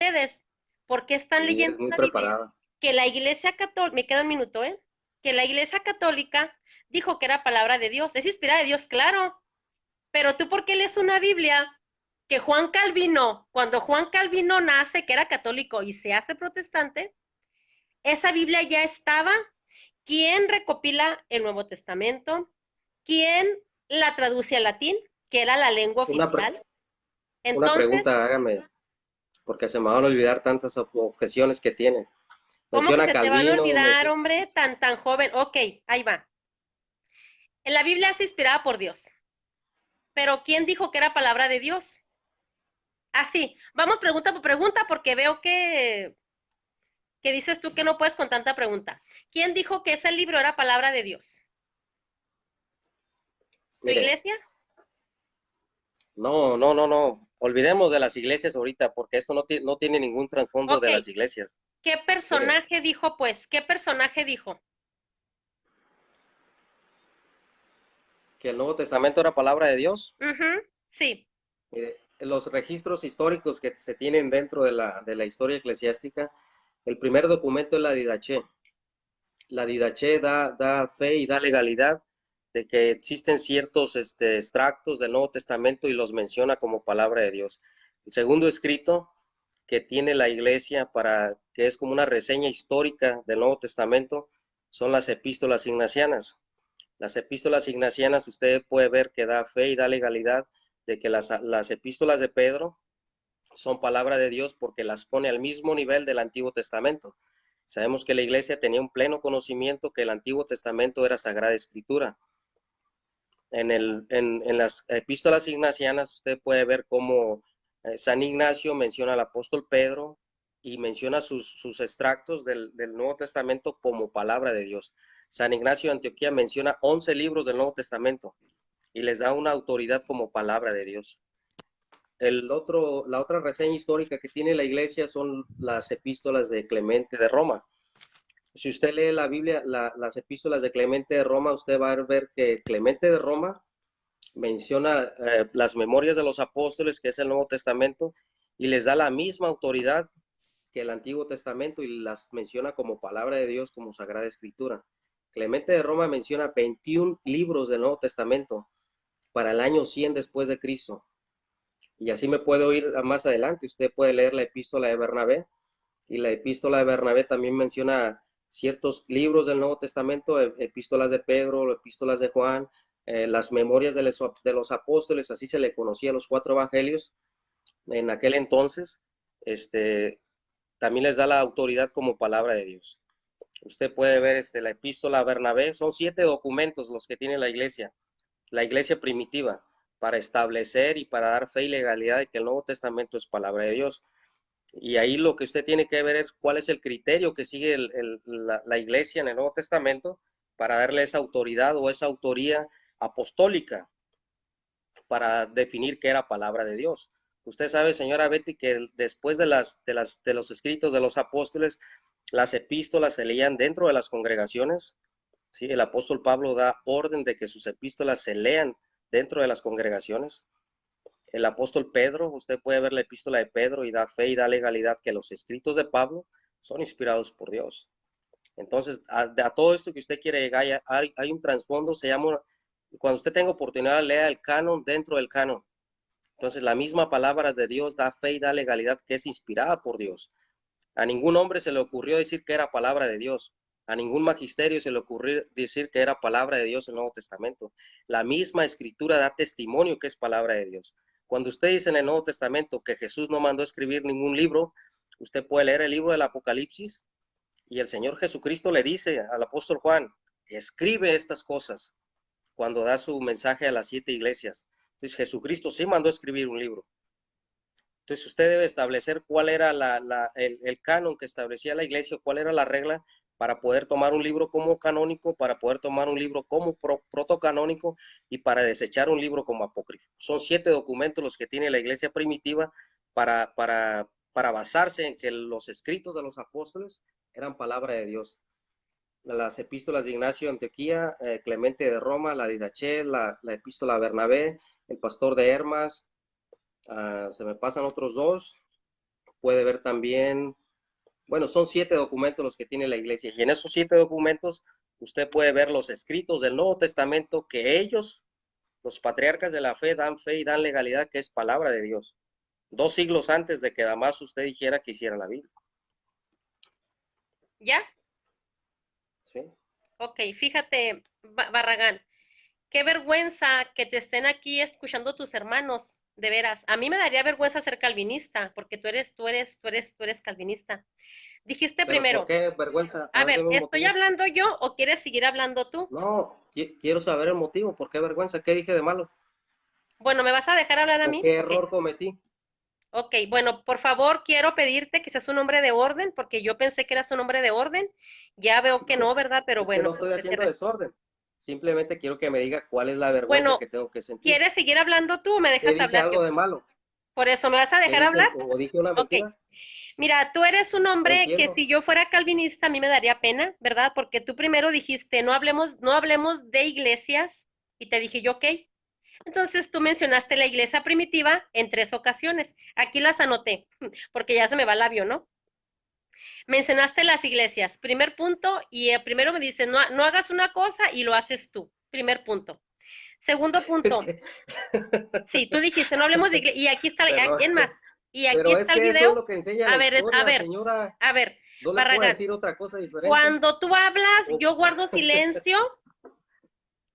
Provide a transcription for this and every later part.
ustedes, ¿por qué están Sí, eres leyendo muy una Biblia preparada. que la Iglesia Católica, me queda un minuto, que la Iglesia Católica dijo que era palabra de Dios? Es inspirada de Dios, claro, pero tú, ¿por qué lees una Biblia que Juan Calvino, cuando Juan Calvino nace, que era católico y se hace protestante, esa Biblia ya estaba? ¿Quién recopila el Nuevo Testamento? ¿Quién la traduce al latín, que era la lengua Una, pre- oficial? una Entonces, pregunta, hágame, porque se me van a olvidar tantas objeciones que tienen. ¿cómo que Menciona se te van a Calvino, olvidar, hombre, tan joven? Ok, ahí va. La Biblia es inspirada por Dios, pero ¿quién dijo que era palabra de Dios? Así, vamos pregunta por pregunta porque veo que dices tú que no puedes con tanta pregunta. ¿Quién dijo que ese libro era palabra de Dios? ¿Tu mire, iglesia? no. Olvidemos de las iglesias ahorita, porque esto no tiene ningún trasfondo Ok, de las iglesias. ¿qué Mire, personaje dijo pues? ¿Qué personaje dijo? que el Nuevo Testamento era palabra de Dios. Sí, Mire, los registros históricos que se tienen dentro de la historia eclesiástica, el primer documento es la Didaché. La Didaché da fe y da legalidad de que existen ciertos extractos del Nuevo Testamento y los menciona como palabra de Dios. El segundo escrito que tiene la iglesia que es como una reseña histórica del Nuevo Testamento son las epístolas ignacianas. Las epístolas ignacianas usted puede ver que da fe y da legalidad de que las epístolas de Pedro son palabra de Dios porque las pone al mismo nivel del Antiguo Testamento. Sabemos que la iglesia tenía un pleno conocimiento que el Antiguo Testamento era Sagrada Escritura. En las epístolas ignacianas usted puede ver cómo San Ignacio menciona al apóstol Pedro y menciona sus extractos del Nuevo Testamento como palabra de Dios. San Ignacio de Antioquía menciona 11 libros del Nuevo Testamento y les da una autoridad como palabra de Dios. La otra reseña histórica que tiene la iglesia son las epístolas de Clemente de Roma. Si usted lee la Biblia, las epístolas de Clemente de Roma, usted va a ver que Clemente de Roma menciona las memorias de los apóstoles, que es el Nuevo Testamento, y les da la misma autoridad que el Antiguo Testamento y las menciona como palabra de Dios, como Sagrada Escritura. Clemente de Roma menciona 21 libros del Nuevo Testamento para el año 100 después de Cristo. Y así me puedo ir más adelante. Usted puede leer la epístola de Bernabé, y la epístola de Bernabé también menciona ciertos libros del Nuevo Testamento, epístolas de Pedro, epístolas de Juan, las memorias de los apóstoles, así se le conocía a los cuatro evangelios en aquel entonces. Este, también les da la autoridad como palabra de Dios. Usted puede ver la epístola a Bernabé, son 7 documentos los que tiene la iglesia primitiva, para establecer y para dar fe y legalidad de que el Nuevo Testamento es palabra de Dios. Y ahí lo que usted tiene que ver es cuál es el criterio que sigue la iglesia en el Nuevo Testamento para darle esa autoridad o esa autoría apostólica para definir qué era palabra de Dios. Usted sabe, señora Betty, que después de los escritos de los apóstoles, las epístolas se leían dentro de las congregaciones. ¿Sí? El apóstol Pablo da orden de que sus epístolas se lean dentro de las congregaciones. El apóstol Pedro, usted puede ver la epístola de Pedro y da fe y da legalidad que los escritos de Pablo son inspirados por Dios. Entonces, a todo esto que usted quiere llegar, hay un trasfondo, cuando usted tenga oportunidad, lea el canon dentro del canon. Entonces, la misma palabra de Dios da fe y da legalidad que es inspirada por Dios. A ningún hombre se le ocurrió decir que era palabra de Dios. A ningún magisterio se le ocurrió decir que era palabra de Dios en el Nuevo Testamento. La misma escritura da testimonio que es palabra de Dios. Cuando usted dice en el Nuevo Testamento que Jesús no mandó escribir ningún libro, usted puede leer el libro del Apocalipsis y el Señor Jesucristo le dice al apóstol Juan, escribe estas cosas cuando da su mensaje a las 7 iglesias. Entonces Jesucristo sí mandó escribir un libro. Entonces usted debe establecer cuál era el canon que establecía la iglesia, cuál era la regla para poder tomar un libro como canónico, para poder tomar un libro como protocanónico y para desechar un libro como apócrifo. Son 7 documentos los que tiene la iglesia primitiva para basarse en que los escritos de los apóstoles eran palabra de Dios. Las epístolas de Ignacio de Antioquía, Clemente de Roma, la Didaché, la epístola a Bernabé, el pastor de Hermas, se me pasan otros dos. puede ver también, bueno, son 7 documentos los que tiene la iglesia, y en esos 7 documentos usted puede ver los escritos del Nuevo Testamento que ellos, los patriarcas de la fe y dan legalidad, que es palabra de Dios. 2 siglos antes de que además usted dijera que hiciera la Biblia. ¿Ya? ¿Sí? Ok, fíjate, Barragán, qué vergüenza que te estén aquí escuchando tus hermanos, de veras. A mí me daría vergüenza ser calvinista, porque tú eres calvinista. Dijiste Pero ¿por primero, qué vergüenza? A a ver, ver, deme un ¿estoy motivo. hablando yo o quieres seguir hablando tú? No, quiero saber el motivo. ¿Por qué vergüenza? ¿Qué dije de malo? Bueno, ¿me vas a dejar hablar a ¿O mí? qué Ok, error cometí? ok, bueno, por favor, quiero pedirte que seas un hombre de orden, porque yo pensé que eras un hombre de orden. Ya veo que no, ¿verdad? Pero Es que bueno, no pues estoy haciendo desorden. Simplemente quiero que me diga cuál es la vergüenza bueno, que tengo que sentir. ¿quieres seguir hablando tú o me ¿Qué dejas dije hablar yo? algo de malo? Por eso, ¿me vas a ¿Qué dejar dije hablar? o dije una Ok. mentira? Mira, tú eres un No hombre que entiendo. si yo fuera calvinista a mí me daría pena, ¿verdad? Porque tú primero dijiste, no hablemos de iglesias, y te dije yo, ok. Entonces tú mencionaste la iglesia primitiva en 3 ocasiones. Aquí las anoté, porque ya se me va el labio, ¿no? Mencionaste las iglesias, primer punto, y primero me dice, no, no hagas una cosa y lo haces tú, primer punto. Segundo Es punto, que, sí, tú dijiste, no hablemos de iglesia, y aquí está, pero, en más, y aquí pero es está el que eso es video. lo que enseña A la ver, historia, señora. a ver, No le puedo Barragán, decir otra cosa diferente. cuando tú hablas, O- yo guardo silencio,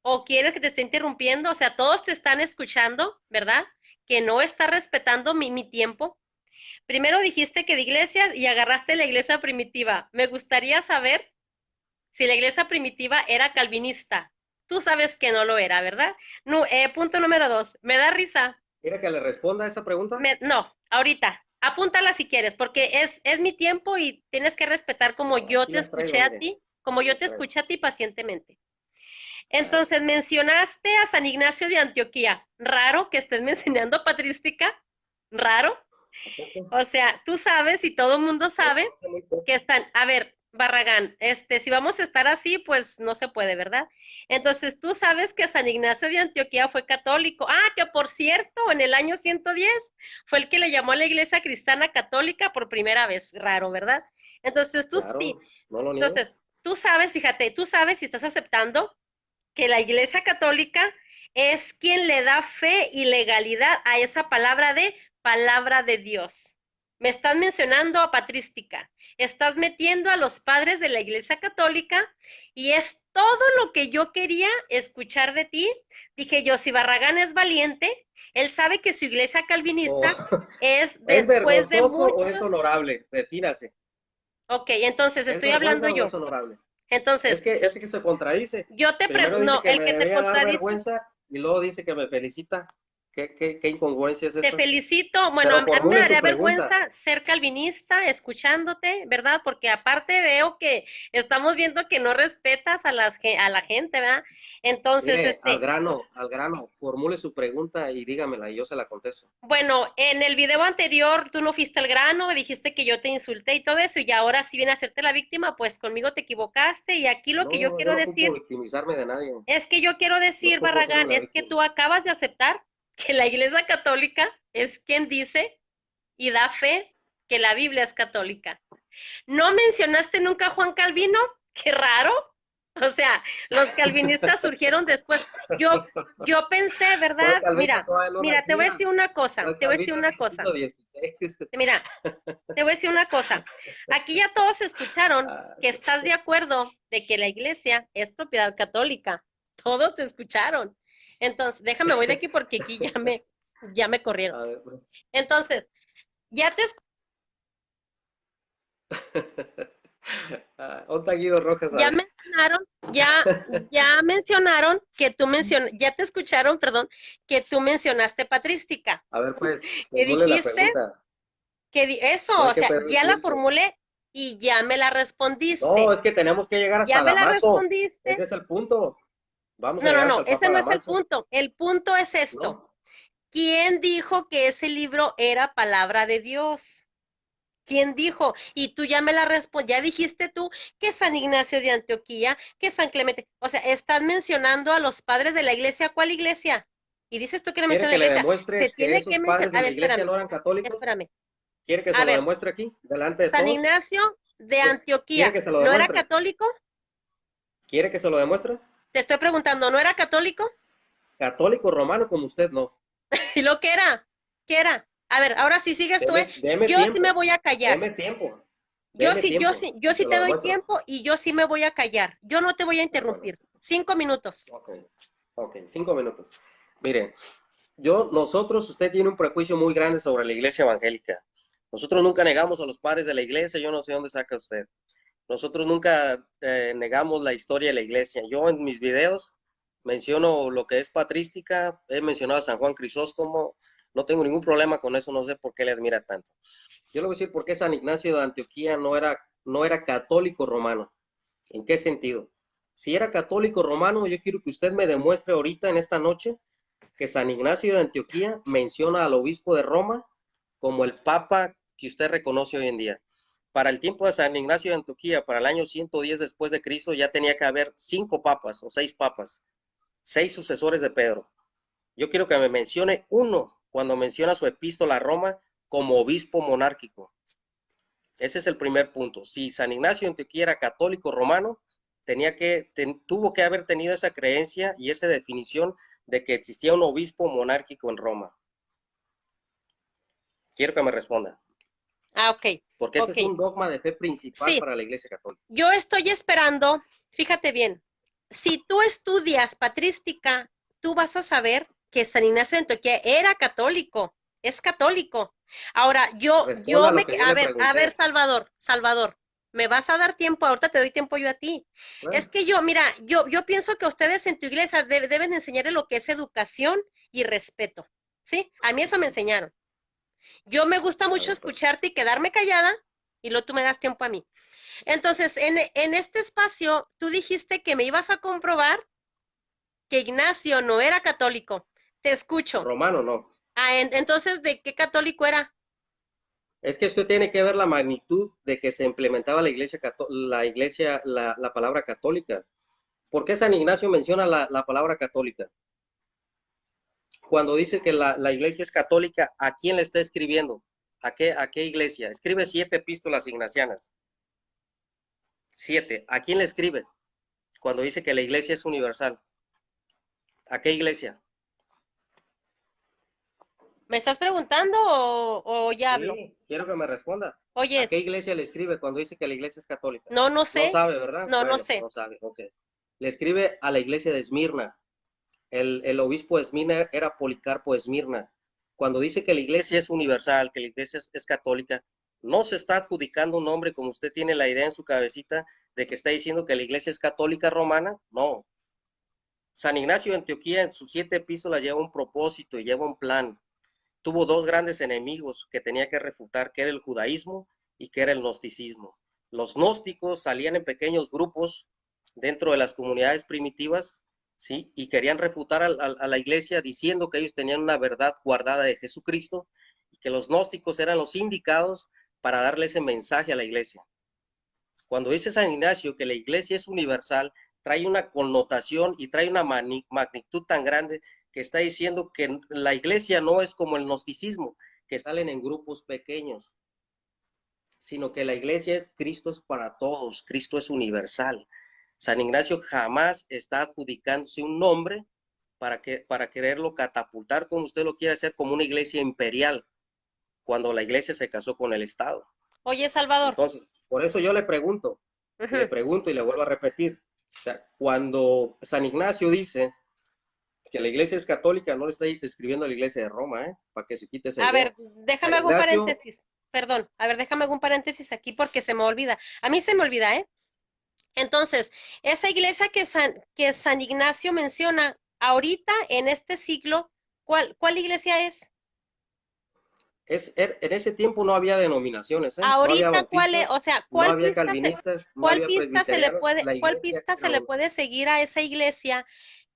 o quieres que te esté interrumpiendo, o sea, todos te están escuchando, ¿verdad? Que no está respetando mi tiempo. Primero dijiste que de iglesias y agarraste la iglesia primitiva. Me gustaría saber si la iglesia primitiva era calvinista. Tú sabes que no lo era, ¿verdad? No, punto número 2. Me da risa. ¿Quiere que le responda a esa pregunta? No, ahorita. Apúntala si quieres, porque es mi tiempo y tienes que respetar como yo Aquí te las escuché traigo, a mire. ti, como Aquí yo las te traigo. escuché a ti pacientemente. A ver, Entonces, mencionaste a San Ignacio de Antioquía. Raro que estés mencionando patrística. Raro. ¿a poco? O sea, tú sabes y todo el mundo No, sabe hace muy poco. que están, a ver, Barragán, si vamos a estar así, pues no se puede, ¿verdad? Entonces, tú sabes que San Ignacio de Antioquía fue católico. Ah, que por cierto, en el año 110 fue el que le llamó a la iglesia cristiana católica por primera vez. Raro, ¿verdad? Entonces, tú sí, Claro, no lo niego. entonces, tú sabes, fíjate, tú sabes si estás aceptando que la iglesia católica es quien le da fe y legalidad a esa palabra de Dios. Me estás mencionando a patrística, estás metiendo a los padres de la iglesia católica y es todo lo que yo quería escuchar de ti. Dije yo, si Barragán es valiente, él sabe que su iglesia O, calvinista es ¿es después de vergonzoso o es muchos. honorable? Defínase. Ok, entonces ¿Es estoy hablando vergüenza o yo. es honorable? Entonces, Es que se contradice. yo te Primero pregunto, dice no, que el me que te debería dar contradice. vergüenza y luego dice que me felicita. ¿Qué incongruencia es Te eso? felicito. Bueno, Pero a mí me formule su daría pregunta. vergüenza ser calvinista escuchándote, ¿verdad? Porque aparte veo que estamos viendo que no respetas a la gente, ¿verdad? Entonces, Mire, al grano, formule su pregunta y dígamela y yo se la contesto. bueno, en el video anterior tú no fuiste al grano, dijiste que yo te insulté y todo eso, y ahora si viene a hacerte la víctima, pues conmigo te equivocaste. Y aquí lo que yo No, yo quiero no decir ocupo victimizarme de nadie. es que yo quiero No decir, ocupo hacerme Barragán, la es que víctima. tú acabas de aceptar que la Iglesia Católica es quien dice y da fe que la Biblia es católica. ¿No mencionaste nunca a Juan Calvino? Qué raro. O sea, los calvinistas surgieron después. Yo pensé, Juan ¿verdad? Calvino Mira, todavía no mira, te voy a nacía. decir una cosa, Juan te voy a decir Calvino es una del cosa. siglo XVI. Mira, te voy a decir una cosa. Aquí ya todos escucharon Ah, que estás de acuerdo de que la iglesia es propiedad católica. Todos te escucharon. Entonces, déjame, voy de aquí porque aquí ya me corrieron. a ver, pues. Entonces, ya te Onta Guido Rojas, a ya ver. mencionaron, ya mencionaron ya te escucharon, perdón, que tú mencionaste patrística, A ver, pues, que formule la dijiste pregunta. eso, No hay o que sea, perder ya la tiempo. formulé y ya me la No, respondiste, es que tenemos que llegar ya hasta me la Damaso. respondiste. Ese es el punto. Vamos a No, no, llegar hasta no, el ese Papa no es Damaso. el punto es esto. ¿No? ¿Quién dijo que ese libro era palabra de Dios? ¿Quién dijo? Y tú ya me la ya dijiste tú que San Ignacio de Antioquía, que San Clemente, o sea, estás mencionando a los padres de la iglesia, ¿cuál iglesia? Y dices tú que no ¿Quiere menciona la que le iglesia, se demuestre que tiene que esos padres mencionar, de a la ver, iglesia espérame, no eran católicos? espérame, ¿Quiere que A se lo ver, demuestre aquí, delante de San todos? Ignacio de ¿Quiere Antioquía, que se lo ¿no era demuestre? católico? ¿Quiere que se lo demuestre? Te estoy preguntando, ¿no era católico? Católico romano como usted, no. ¿Y lo que era? ¿Qué era? A ver, ahora sí sigues tú, ¿eh? Deme Yo sí me tiempo, voy a callar. deme tiempo, Yo deme sí, yo tiempo sí, yo y sí se te lo doy demuestro. tiempo y yo sí me voy a callar. Yo no te voy a De acuerdo. interrumpir. 5 minutos. Ok, ok, 5 minutos. Mire, usted tiene un prejuicio muy grande sobre la iglesia evangélica. Nosotros nunca negamos a los padres de la iglesia, yo no sé dónde saca usted. Nosotros nunca negamos la historia de la iglesia. Yo en mis videos menciono lo que es patrística, he mencionado a San Juan Crisóstomo, no tengo ningún problema con eso, no sé por qué le admira tanto. Yo le voy a decir por qué San Ignacio de Antioquía no era católico romano. ¿En qué sentido? Si era católico romano, yo quiero que usted me demuestre ahorita en esta noche que San Ignacio de Antioquía menciona al obispo de Roma como el papa que usted reconoce hoy en día. Para el tiempo de San Ignacio de Antioquía, para el año 110 después de Cristo, ya tenía que haber 5 papas o 6 papas, 6 sucesores de Pedro. Yo quiero que me mencione uno cuando menciona su epístola a Roma como obispo monárquico. Ese es el primer punto. Si San Ignacio de Antioquía era católico romano, tuvo que haber tenido esa creencia y esa definición de que existía un obispo monárquico en Roma. Quiero que me responda. Ah, ok, Porque ese ok. es un dogma de fe principal Sí, para la Iglesia Católica. yo estoy esperando, fíjate bien, si tú estudias patrística, tú vas a saber que San Ignacio de Antioquía era católico, es católico. Ahora, Responda a lo que yo le a ver, pregunté. Salvador, me vas a dar tiempo, ahorita te doy tiempo yo a ti. Bueno, Es que mira, yo pienso que ustedes en tu iglesia deben enseñarle lo que es educación y respeto, ¿sí? A mí eso me enseñaron. Yo me gusta mucho bueno, pues, escucharte y quedarme callada y luego tú me das tiempo a mí. Entonces, en este espacio, tú dijiste que me ibas a comprobar que Ignacio no era católico. Te escucho. romano no. Ah, entonces, ¿de qué católico era? Es que usted tiene que ver la magnitud de que se implementaba la palabra católica. ¿Por qué San Ignacio menciona la palabra católica? Cuando dice que la iglesia es católica, ¿a quién le está escribiendo? A qué iglesia? Escribe 7 epístolas ignacianas. 7. ¿A quién le escribe? Cuando dice que la iglesia es universal. ¿A qué iglesia? ¿Me estás preguntando o ya hablo? Sí, quiero que me responda. ¿A qué Oyes, iglesia le escribe cuando dice que la iglesia es católica? no, no No sé. sabe, ¿verdad? No, no Bueno, sé. no sabe, ok. Le escribe a la iglesia de Esmirna. El obispo de Esmirna era Policarpo de Esmirna. Cuando dice que la iglesia es universal, que la iglesia es católica, no se está adjudicando un nombre como usted tiene la idea en su cabecita de que está diciendo que la iglesia es católica romana. No. San Ignacio de Antioquía en sus 7 epístolas lleva un propósito y lleva un plan. Tuvo 2 grandes enemigos que tenía que refutar, que era el judaísmo y que era el gnosticismo. Los gnósticos salían en pequeños grupos dentro de las comunidades primitivas, ¿sí? Y querían refutar a la iglesia diciendo que ellos tenían una verdad guardada de Jesucristo y que los gnósticos eran los indicados para darle ese mensaje a la iglesia. Cuando dice San Ignacio que la iglesia es universal, trae una connotación y trae una magnitud tan grande que está diciendo que la iglesia no es como el gnosticismo, que salen en grupos pequeños, sino que la iglesia es Cristo es para todos, Cristo es universal. San Ignacio jamás está adjudicándose un nombre para quererlo catapultar como usted lo quiere hacer como una iglesia imperial, cuando la iglesia se casó con el Estado. Oye, Salvador. Entonces, por eso yo le Ujú. pregunto y le vuelvo a repetir, o sea, cuando San Ignacio dice que la iglesia es católica, no le está escribiendo a la iglesia de Roma, ¿eh? Para que se quite esa A idea. ver, San déjame hago un Ignacio, paréntesis. Perdón, a ver, déjame hago un paréntesis aquí porque se me olvida. A mí se me olvida, ¿eh? Entonces, esa iglesia que San Ignacio menciona ahorita en este siglo, ¿cuál iglesia es? en ese tiempo no había denominaciones, ¿eh? No había Ahorita, bautistas, o sea, no había calvinistas, no cuál había pista se le presbiterianos, puede, la cuál iglesia pista se era le una. puede seguir a esa iglesia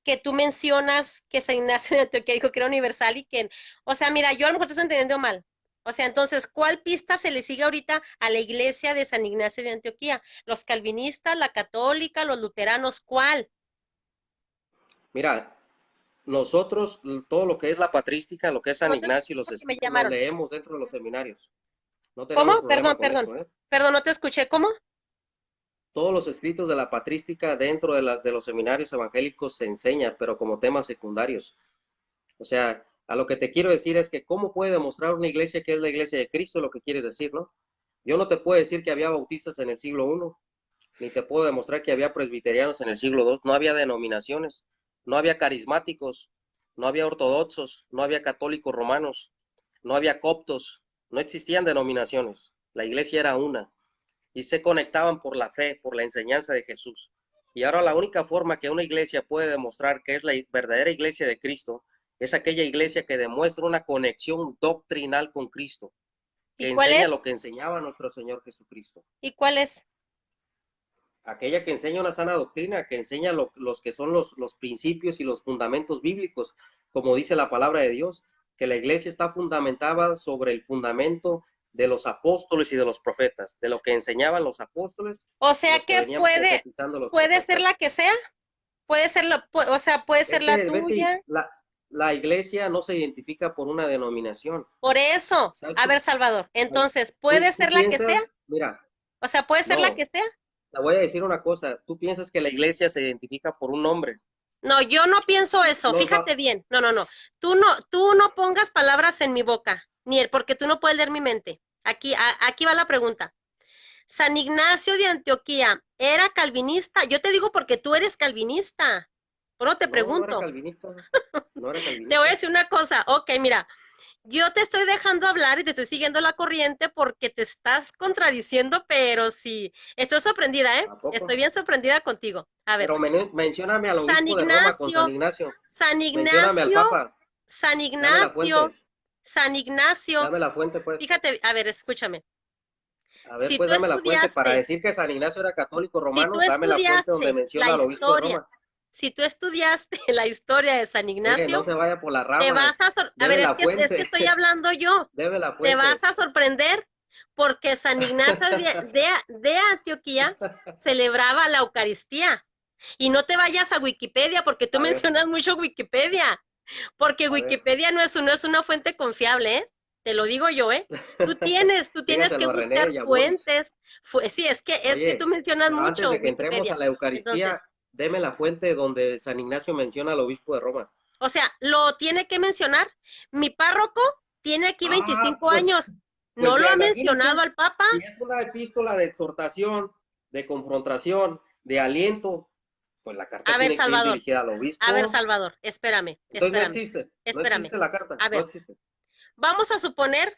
que tú mencionas que San Ignacio de Antioquía dijo que era universal y que, o sea, mira, yo a lo mejor te estoy entendiendo mal. O sea, entonces, ¿cuál pista se le sigue ahorita a la iglesia de San Ignacio de Antioquía? ¿Los calvinistas, la católica, los luteranos? ¿Cuál? Mira, nosotros, todo lo que es la patrística, lo que es San No te Ignacio y escuché los porque me escritos, lo llamaron. leemos dentro de los seminarios. No tenemos ¿Cómo? problema Perdón, con perdón. eso, ¿eh? Perdón, no te escuché. ¿Cómo? Todos los escritos de la patrística dentro de los seminarios evangélicos se enseña, pero como temas secundarios. O sea, a lo que te quiero decir es que cómo puede demostrar una iglesia que es la iglesia de Cristo, lo que quieres decir, ¿no? Yo no te puedo decir que había bautistas en el siglo I, ni te puedo demostrar que había presbiterianos en el siglo II. No había denominaciones, no había carismáticos, no había ortodoxos, no había católicos romanos, no había coptos, no existían denominaciones. La iglesia era una y se conectaban por la fe, por la enseñanza de Jesús. Y ahora la única forma que una iglesia puede demostrar que es la verdadera iglesia de Cristo es aquella iglesia que demuestra una conexión doctrinal con Cristo, ¿Y que cuál enseña lo es? que enseñaba nuestro Señor Jesucristo. ¿Y cuál es? Aquella que enseña una sana doctrina, que enseña los que son los principios y los fundamentos bíblicos, como dice la palabra de Dios, que la iglesia está fundamentada sobre el fundamento de los apóstoles y de los profetas, de lo que enseñaban los apóstoles O y sea los que que venían profetizando los puede ser profetas. la que sea, puede ser o sea, puede ser Es la que, Betty, tuya. la iglesia no se identifica por una denominación. Por eso, ¿Sabes? a ver, Salvador, entonces, ¿puede Tú ser la que sea? piensas, mira, O sea, ¿puede ser la no, que sea? te voy a decir una cosa, tú piensas que la iglesia se identifica por un nombre. No, yo no pienso eso, Los, fíjate bien. No, no, no. Tú no pongas palabras en mi boca, porque tú no puedes leer mi mente. Aquí va la pregunta. San Ignacio de Antioquía, ¿era calvinista? Yo te digo porque tú eres calvinista. Por eso te no, no era pregunto. calvinista, no era Te voy a calvinista. decir una cosa. Ok, mira, yo te estoy dejando hablar y te estoy siguiendo la corriente porque te estás contradiciendo, pero sí, estoy sorprendida, ¿eh? ¿A poco? Estoy bien sorprendida contigo. A ver, Pero mencióname al San obispo de Roma con San Ignacio, Ignacio. San Mencióname al Ignacio, Papa. San Dame la Ignacio, fuente. San Ignacio. Dame la fuente, pues. Fíjate, a ver, escúchame. A ver, Si pues tú dame la fuente. Para estudiaste, decir que San Ignacio era católico si tú romano, dame la fuente donde estudiaste la menciona al obispo de historia, Roma. si tú estudiaste la historia de San Mire, no Ignacio, se vaya por las te vas ramas. a Deme ver, la es que fuente. estoy hablando yo. Deme la Te vas fuente. a sorprender porque San Ignacio de Antioquía celebraba la Eucaristía. Y no te vayas a Wikipedia porque tú A ver, mencionas mucho Wikipedia, porque a ver. Wikipedia no es una fuente confiable, ¿eh? Te lo digo yo, ¿eh? Tú tienes que Dígaselo a René buscar y a Boris. fuentes. Sí, es que tú Oye, mencionas pero antes mucho de que entremos a Wikipedia. la Eucaristía, Entonces, deme la fuente donde San Ignacio menciona al obispo de Roma. o sea, lo tiene que mencionar. Mi párroco tiene aquí Ah, 25 años. pues No lo ha mencionado imagínense, al Papa. si es una epístola de exhortación, de confrontación, de aliento, pues la carta A ver, tiene que ir Salvador. dirigida al A ver, obispo. Salvador. Espérame, Entonces espérame, no espérame. existe la carta, A no ver, existe. vamos a suponer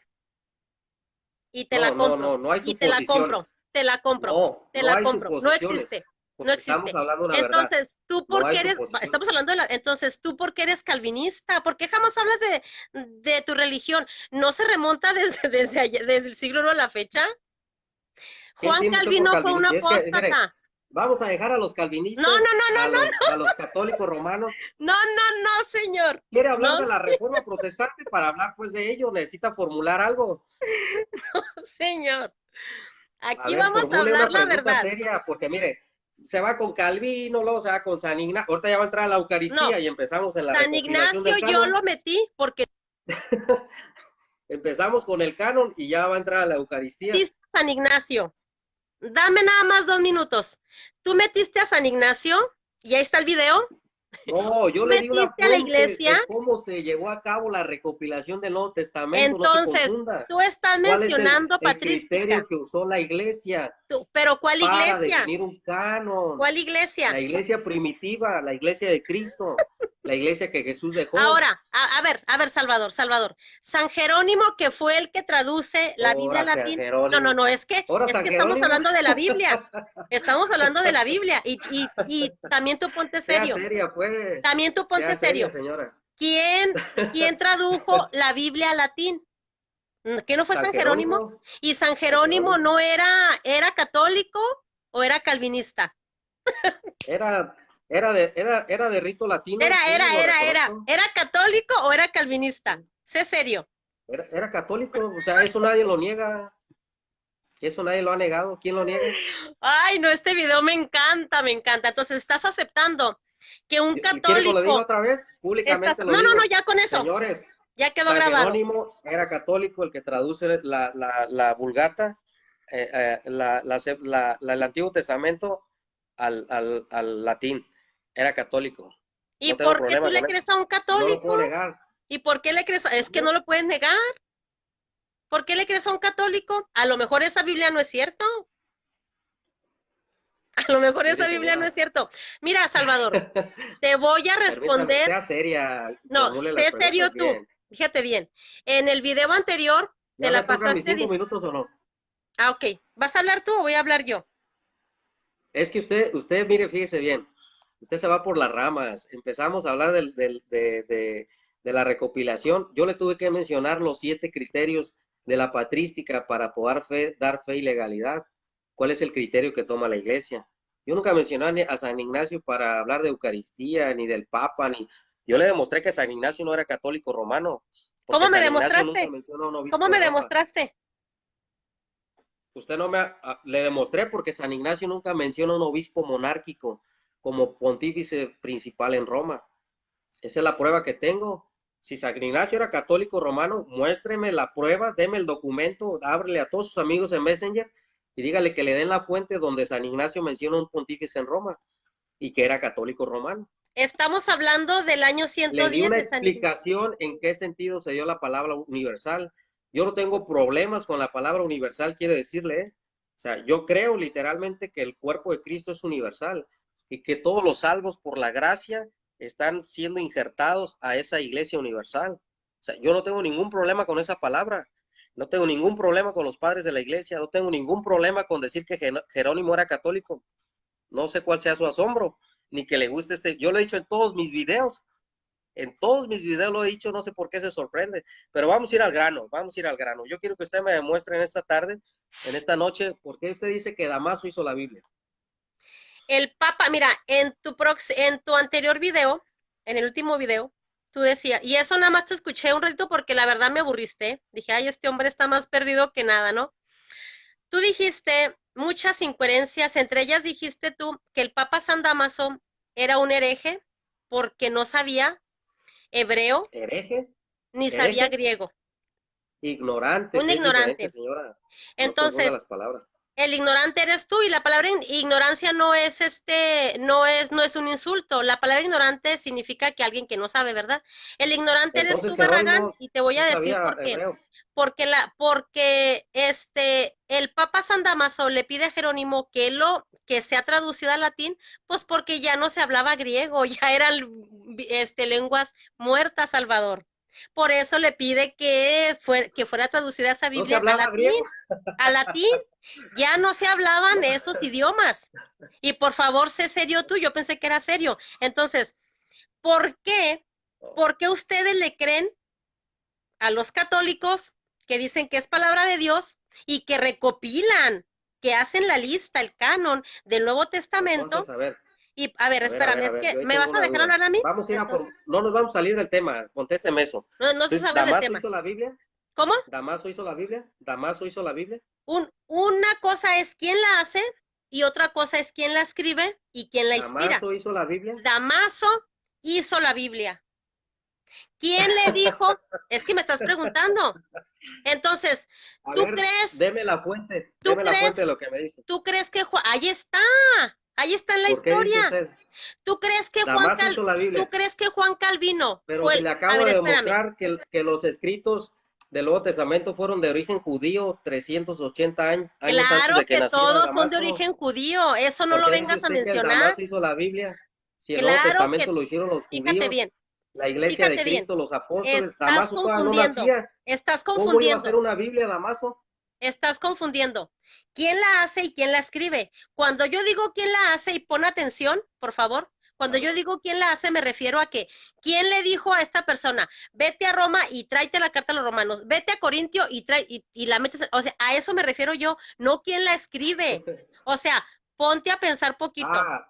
y te la No, no, compro. no, no hay Y te la compro. suposiciones. Te la compro. No, Te no la hay compro. No suposiciones, existe. No porque estamos existe. hablando una verdad. Entonces, tú No hay porque estamos suposiciones. hablando entonces, tú porque eres calvinista, ¿por qué jamás hablas de tu religión? ¿No se remonta desde el siglo I a la fecha? ¿Qué Juan entiende usted por Calvino fue un calvinismo? Es que, mire, apóstata. vamos a dejar a los No, no, calvinistas, no, no, no, a los católicos romanos. no, no, no, señor. Quiere hablar No, de la reforma protestante, para hablar pues de ello necesita formular algo. señor. A Aquí ver, vamos a formule hablar una la pregunta verdad. seria, porque mire, se va con Calvino, luego se va con San Ignacio, ahorita ya va a entrar a la No, Eucaristía y empezamos en la San recopilación Ignacio del yo canon. lo metí porque Empezamos con el canon y ya va a entrar a la Eucaristía. metiste a San Ignacio. Dame nada más 2 minutos. Tú metiste a San Ignacio y ahí está el video. No, yo Tú le di una metiste a la fuente iglesia. de cómo se llevó a cabo la recopilación del Nuevo Testamento, no se Entonces, confunda. tú estás ¿Cuál es mencionando el criterio patrística. que usó la iglesia Pero ¿cuál para iglesia? definir un canon? ¿Cuál iglesia? La iglesia primitiva, la iglesia de Cristo, la iglesia que Jesús dejó. Ahora, a ver, Salvador. San Jerónimo, que fue el que traduce la Biblia Ahora al San latín. No, no, Jerónimo. no, es que, Ahora es San que estamos Jerónimo. hablando de la Biblia. Estamos hablando de la Biblia. Y también tú ponte Sea serio. seria, pues. También tú Sea ponte seria, serio. señora. ¿Quién tradujo la Biblia al latín? ¿Que no fue San San Jerónimo? Jerónimo. ¿Y San San Jerónimo Jerónimo. no era católico o era calvinista? Era, era de rito latino, sí, lo reconozco. ¿Era católico o era calvinista? Sé serio. Era católico, o sea, eso nadie lo niega. Eso nadie lo ha negado. ¿Quién lo niega? Ay, no, este video me encanta, me encanta. Entonces, estás aceptando que un ¿Quiere que lo diga católico otra vez? Públicamente lo No, no, no, digo. ya con eso. Señores, Ya quedó San grabado. Jerónimo era católico, el que traduce la Vulgata, el Antiguo Testamento al latín. Era católico. ¿Y No tengo por qué tú problema le con crees eso. a un No lo católico? puedo negar. ¿Y por qué le crees? Es que ¿Mande? no lo puedes negar. ¿Por qué le crees a un católico? A lo mejor esa Biblia no es cierto. A lo mejor Mire, esa Biblia no señora, es cierto. Mira, Salvador, te voy a permítame, responder. sea seria, No, formule las sé serio preguntas tú. bien. Fíjate bien. En el video anterior te ¿Ya me la tocan mis pasaste. 5 minutos o no? Ah, ok. ¿Vas a hablar tú o voy a hablar yo? Es que usted, mire, fíjese bien, usted se va por las ramas. Empezamos a hablar de la recopilación. Yo le tuve que mencionar los 7 criterios de la patrística para poder dar fe y legalidad. ¿Cuál es el criterio que toma la iglesia? Yo nunca mencioné a San Ignacio para hablar de Eucaristía, ni del Papa, ni... Yo le demostré que San Ignacio no era católico romano, porque ¿Cómo me San Ignacio nunca demostraste? mencionó a un ¿Cómo obispo de me Roma. demostraste? Usted no le demostré porque San Ignacio nunca menciona a un obispo monárquico como pontífice principal en Roma. Esa es la prueba que tengo. Si San Ignacio era católico romano, muéstreme la prueba, deme el documento, ábrele a todos sus amigos en Messenger y dígale que le den la fuente donde San Ignacio menciona a un pontífice en Roma y que era católico romano. Estamos hablando del año Le di 110 una de San Ignacio. explicación en qué sentido se dio la palabra universal. Yo no tengo problemas con la palabra universal, quiere decirle, ¿eh? O sea, yo creo literalmente que el cuerpo de Cristo es universal y que todos los salvos por la gracia están siendo injertados a esa iglesia universal. O sea, yo no tengo ningún problema con esa palabra. No tengo ningún problema con los padres de la iglesia. No tengo ningún problema con decir que Jerónimo era católico. No sé cuál sea su asombro, ni que le guste este. Yo lo he dicho en todos mis videos. En todos mis videos lo he dicho, no sé por qué se sorprende, pero vamos a ir al grano, vamos a ir al grano. Yo quiero que usted me demuestre en esta tarde, en esta noche, por qué usted dice que Damaso hizo la Biblia. El Papa, mira, en tu anterior video, en el último video, tú decías, y eso nada más te escuché un ratito porque la verdad me aburriste. Dije, ay, este hombre está más perdido que nada, ¿no? Tú dijiste muchas incoherencias, entre ellas dijiste tú que el Papa San Damaso era un hereje porque no sabía hebreo ¿Hereje? ni sabía ¿Hereje? griego, Ignorante, un que es diferente, ignorante. señora. No confunda Entonces, las palabras. el ignorante eres tú y la palabra ignorancia no es no es un insulto. La palabra ignorante significa que alguien que no sabe, ¿verdad? El ignorante eres Entonces tú, Barragán, Jerónimo y te voy sí a decir sabía por qué. hebreo. Porque el Papa San Damaso le pide a Jerónimo que sea traducida al latín, pues porque ya no se hablaba griego, ya eran lenguas muertas, Salvador. Por eso le pide que fuera traducida esa ¿No se Biblia hablaba griego? al latín, ya no se hablaban esos idiomas. Y por favor, sé serio tú, yo pensé que era serio. Entonces, ¿por qué? ¿Por qué ustedes le creen a los católicos que dicen que es palabra de Dios y que recopilan, que hacen la lista, el canon del Nuevo Entonces, Testamento? a ver, Y a ver, espérame, es yo que ahí ¿me tengo vas a una dejar duda. hablar a mí? Vamos a ir Entonces, no nos vamos a salir del tema, contésteme eso. no se Entonces, sabe del ¿Damaso tema. hizo la Biblia? ¿Cómo? ¿Damaso hizo la Biblia? ¿Damaso hizo la Biblia? Una cosa es quién la hace y otra cosa es quién la escribe y quién la inspira. ¿Damaso hizo la Biblia? Damaso hizo la Biblia. ¿Quién le dijo? Es que me estás preguntando. Entonces, A ¿tú ver, crees, tú deme la fuente de crees, lo que me dice. tú crees que ahí está en la ¿Por qué dice historia? usted? ¿Tú crees que Damaso hizo la tú Biblia, crees que Juan Calvino pero se le a acabo ver, de espérame. demostrar que los escritos del Nuevo Testamento fueron de origen judío 380 años antes Claro de que que naciera todos son de Damaso. origen judío, eso no ¿Por lo qué dice vengas a usted que el mencionar. Damaso hizo la Biblia? Si el Nuevo Claro que, Testamento lo hicieron los fíjate judíos, bien, la iglesia de fíjate bien. Cristo, los apóstoles, Estás Damaso todavía no confundiendo, nacía. estás ¿Cómo iba a hacer confundiendo, una Biblia, Damaso? estás confundiendo. ¿Quién la hace y quién la escribe? Cuando yo digo quién la hace, y pon atención, por favor, cuando yo digo quién la hace, me refiero a que, ¿quién le dijo a esta persona, vete a Roma y tráete la carta a los romanos, vete a Corintio y la metes, o sea, a eso me refiero yo, no quién la escribe. O sea, ponte a pensar poquito.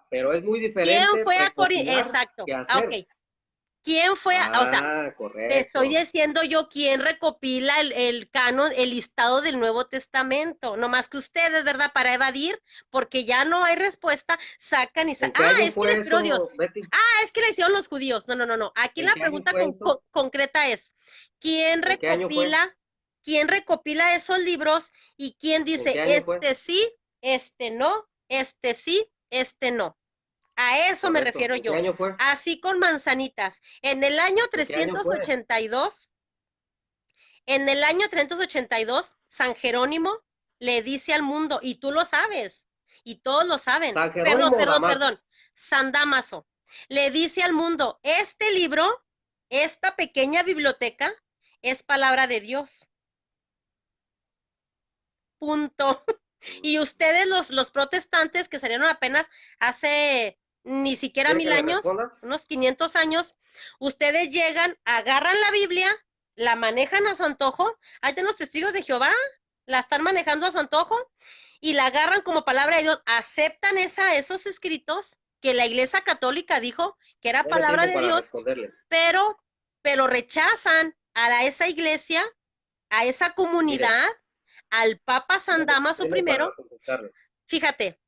Pero es muy ¿Quién diferente fue a Corintio? recopilar Exacto. que Ah, ok. hacer. ¿Quién fue? O sea, Ah, te estoy correcto. diciendo yo quién recopila el canon, el listado del Nuevo Testamento. No más que ustedes, ¿verdad? Para evadir, porque ya no hay respuesta, sacan y ¿En sacan. qué Ah, año es que le fue inspiró Dios. eso, Betty? Ah, es que le hicieron los judíos. No, no, no, no. Aquí ¿En la qué año pregunta fue eso? concreta es, ¿quién ¿En qué año fue? quién recopila esos libros y quién ¿En dice, qué año fue? este sí, este no, este sí, este no? A eso me Correcto. refiero ¿En qué yo. año fue? Así con manzanitas. En el año ¿En qué año fue? 382, San Jerónimo le dice al mundo, y tú lo sabes, y todos lo saben, ¿San Jerónimo o Damaso? perdón, San Damaso, le dice al mundo, este libro, esta pequeña biblioteca, es palabra de Dios. Punto. Y ustedes, los protestantes que salieron apenas hace ni siquiera ¿Quiere que 1000 le años, responda? unos 500 años, ustedes llegan, agarran la Biblia, la manejan a su antojo, ahí están los testigos de Jehová, la están manejando a su antojo y la agarran como palabra de Dios, aceptan esos escritos que la Iglesia Católica dijo que era Deme palabra tiempo de para Dios, responderle. pero, pero rechazan esa iglesia, a esa Mire, comunidad, al Papa San deme Damaso tiempo para primero. contestarle. Fíjate, qué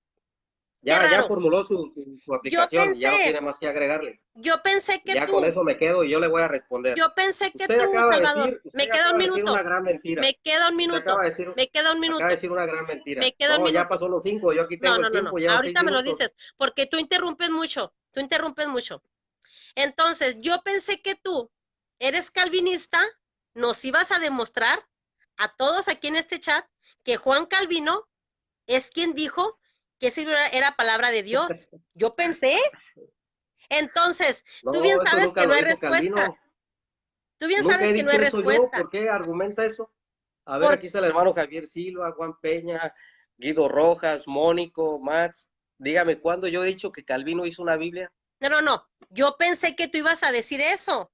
Ya raro. formuló su Yo aplicación y ya no pensé, tiene más que agregarle. yo pensé Y que ya con tú, eso me quedo y yo le voy a responder. yo pensé que tú, Salvador, Usted me queda un acaba de decir una minuto, gran mentira. me queda un Usted acaba minuto, de decir, me queda un acaba de minuto, decir una gran mentira. me queda un No, ya minuto. pasó los 5, yo aquí No, tengo el no, no, no. tiempo, lleva seis Ahorita me lo minutos. dices, porque tú interrumpes mucho, tú interrumpes mucho. Entonces, yo pensé que tú eres calvinista, nos ibas a demostrar a todos aquí en este chat que Juan Calvino es quien dijo que ese libro era palabra de Dios. Yo pensé. Entonces, tú bien No, eso sabes nunca que no lo hay dijo respuesta. Calvino. Tú bien Nunca sabes he que no dicho hay eso yo. respuesta. ¿Por qué argumenta eso? A ver, Por... aquí está el hermano Javier Silva, Juan Peña, Guido Rojas, Mónico, Max. Dígame, ¿cuándo yo he dicho que Calvino hizo una Biblia? No, no, no. Yo pensé que tú ibas a decir eso.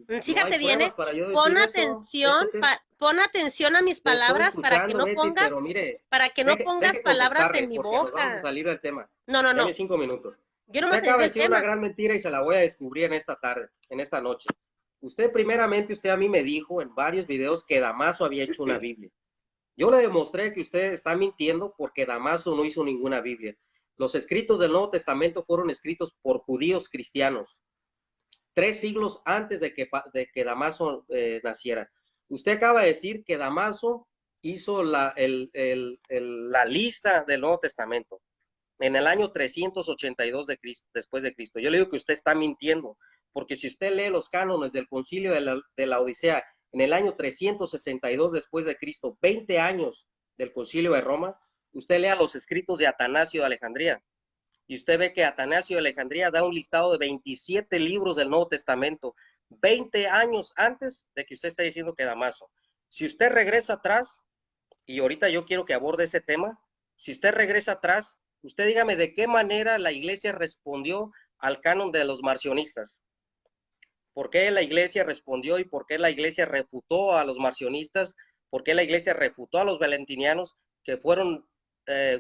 No hay Fíjate bien, pruebas ¿eh? para yo decir eso. ¿Eso qué? Pon atención a mis Te estoy palabras escuchando, Betty, pero mire, para que no pongas deje palabras en contestarle mi porque nos vamos a boca. salir del tema. No, no, Deme no. 5 minutos. Yo no Usted me salí acaba de del decir una tema. gran mentira y se la voy a descubrir en esta tarde, en esta noche. Usted a mí me dijo en varios videos que Damaso había hecho una Biblia. Yo le demostré que usted está mintiendo porque Damaso no hizo ninguna Biblia. Los escritos del Nuevo Testamento fueron escritos por judíos cristianos, 3 siglos antes de que Damaso naciera. Usted acaba de decir que Damaso hizo la lista del Nuevo Testamento en el año 382 de Cristo, después de Cristo. Yo le digo que usted está mintiendo, porque si usted lee los cánones del concilio de la Odisea en el año 362 después de Cristo, 20 años del concilio de Roma, usted lea los escritos de Atanasio de Alejandría y usted ve que Atanasio de Alejandría da un listado de 27 libros del Nuevo Testamento, 20 años antes de que usted esté diciendo que Damaso. Si usted regresa atrás, y ahorita yo quiero que aborde ese tema, si usted regresa atrás, usted dígame de qué manera la iglesia respondió al canon de los marcionistas. ¿Por qué la iglesia respondió y por qué la iglesia refutó a los marcionistas? ¿Por qué la iglesia refutó a los valentinianos, que fueron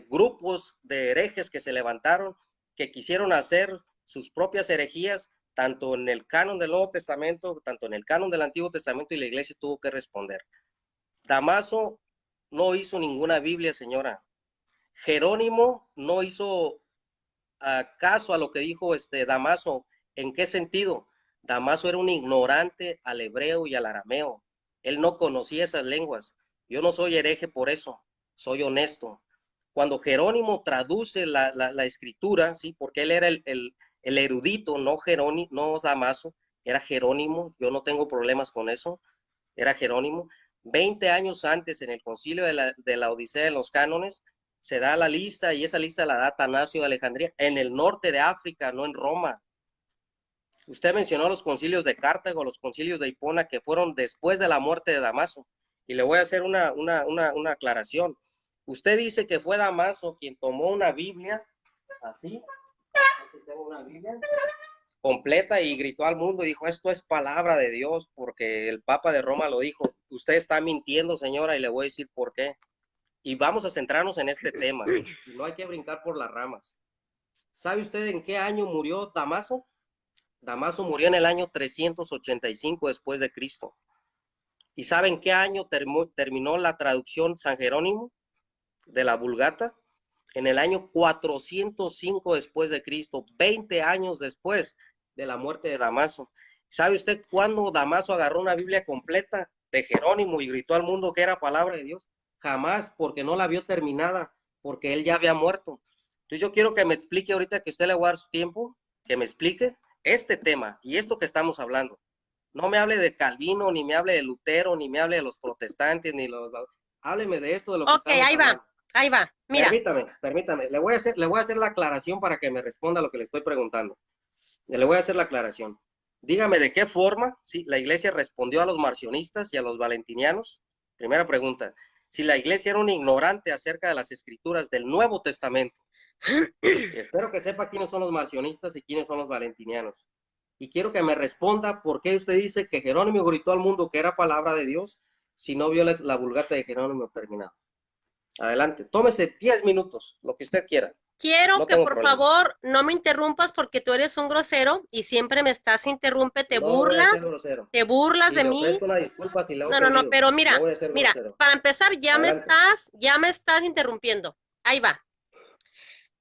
grupos de herejes que se levantaron, que quisieron hacer sus propias herejías, tanto en el canon del Nuevo Testamento, tanto en el canon del Antiguo Testamento, y la iglesia tuvo que responder? Damaso no hizo ninguna Biblia, señora. Jerónimo no hizo caso a lo que dijo Damaso. ¿En qué sentido? Damaso era un ignorante al hebreo y al arameo. Él no conocía esas lenguas. Yo no soy hereje por eso, soy honesto. Cuando Jerónimo traduce la escritura, ¿sí? Porque él era el erudito, no Jerónimo, no Damaso, era Jerónimo, yo no tengo problemas con eso, era Jerónimo. 20 años antes, en el concilio de la Odisea, en los cánones, se da la lista y esa lista la da Atanasio de Alejandría en el norte de África, no en Roma. Usted mencionó los concilios de Cartago, los concilios de Hipona, que fueron después de la muerte de Damaso. Y le voy a hacer una aclaración. Usted dice que fue Damaso quien tomó una Biblia, así, tengo una Biblia completa, y gritó al mundo y dijo, esto es palabra de Dios, porque el Papa de Roma lo dijo. Usted está mintiendo, señora, y le voy a decir por qué. Y vamos a centrarnos en este tema. No hay que brincar por las ramas. ¿Sabe usted en qué año murió Damaso? Damaso murió en el año 385 después de Cristo. ¿Y saben qué año terminó la traducción San Jerónimo de la Vulgata? En el año 405 después de Cristo, 20 años después de la muerte de Damaso. ¿Sabe usted cuándo Damaso agarró una Biblia completa de Jerónimo y gritó al mundo que era palabra de Dios? Jamás, porque no la vio terminada, porque él ya había muerto. Entonces yo quiero que me explique ahorita, que usted le va a dar su tiempo, que me explique este tema y esto que estamos hablando. No me hable de Calvino, ni me hable de Lutero, ni me hable de los protestantes, ni los... Hábleme de esto, de lo que estamos hablando. Ahí va, mira. Permítame, le voy a hacer la aclaración para que me responda lo que le estoy preguntando. Le voy a hacer la aclaración. Dígame de qué forma, si la iglesia respondió a los marcionistas y a los valentinianos. Primera pregunta, si la iglesia era un ignorante acerca de las escrituras del Nuevo Testamento. Espero que sepa quiénes son los marcionistas y quiénes son los valentinianos. Y quiero que me responda por qué usted dice que Jerónimo gritó al mundo que era palabra de Dios si no vio la Vulgata de Jerónimo terminada. Adelante, tómese 10 minutos, lo que usted quiera. Quiero que por favor no me interrumpas porque tú eres un grosero y siempre me estás te burlas de mí. Una disculpa si no, pero mira, para empezar ya me estás interrumpiendo. Ahí va.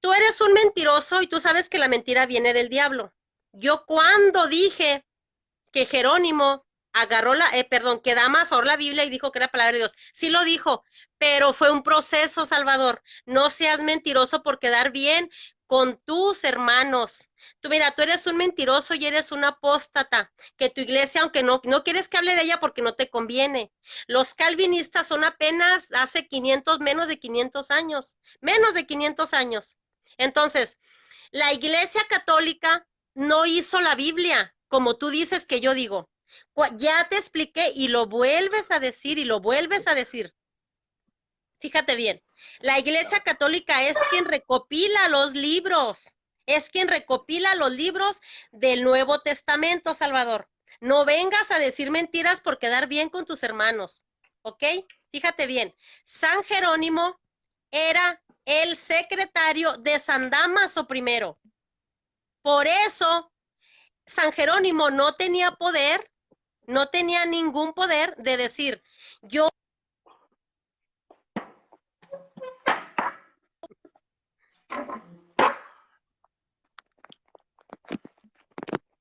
Tú eres un mentiroso y tú sabes que la mentira viene del diablo. Yo cuando dije que Jerónimo agarró que Damaso agarró la Biblia y dijo que era palabra de Dios, sí lo dijo, pero fue un proceso, Salvador. No seas mentiroso por quedar bien con tus hermanos. Tú eres un mentiroso y eres un apóstata, que tu iglesia, aunque no quieres que hable de ella porque no te conviene. Los calvinistas son apenas hace menos de 500 años. Entonces, la iglesia católica no hizo la Biblia, como tú dices que yo digo. Ya te expliqué y lo vuelves a decir y lo vuelves a decir. Fíjate bien, la iglesia católica es quien recopila los libros, del Nuevo Testamento, Salvador. No vengas a decir mentiras por quedar bien con tus hermanos, ¿ok? Fíjate bien, San Jerónimo era el secretario de San Damaso I. Por eso, San Jerónimo no tenía poder, no tenía ningún poder de decir, yo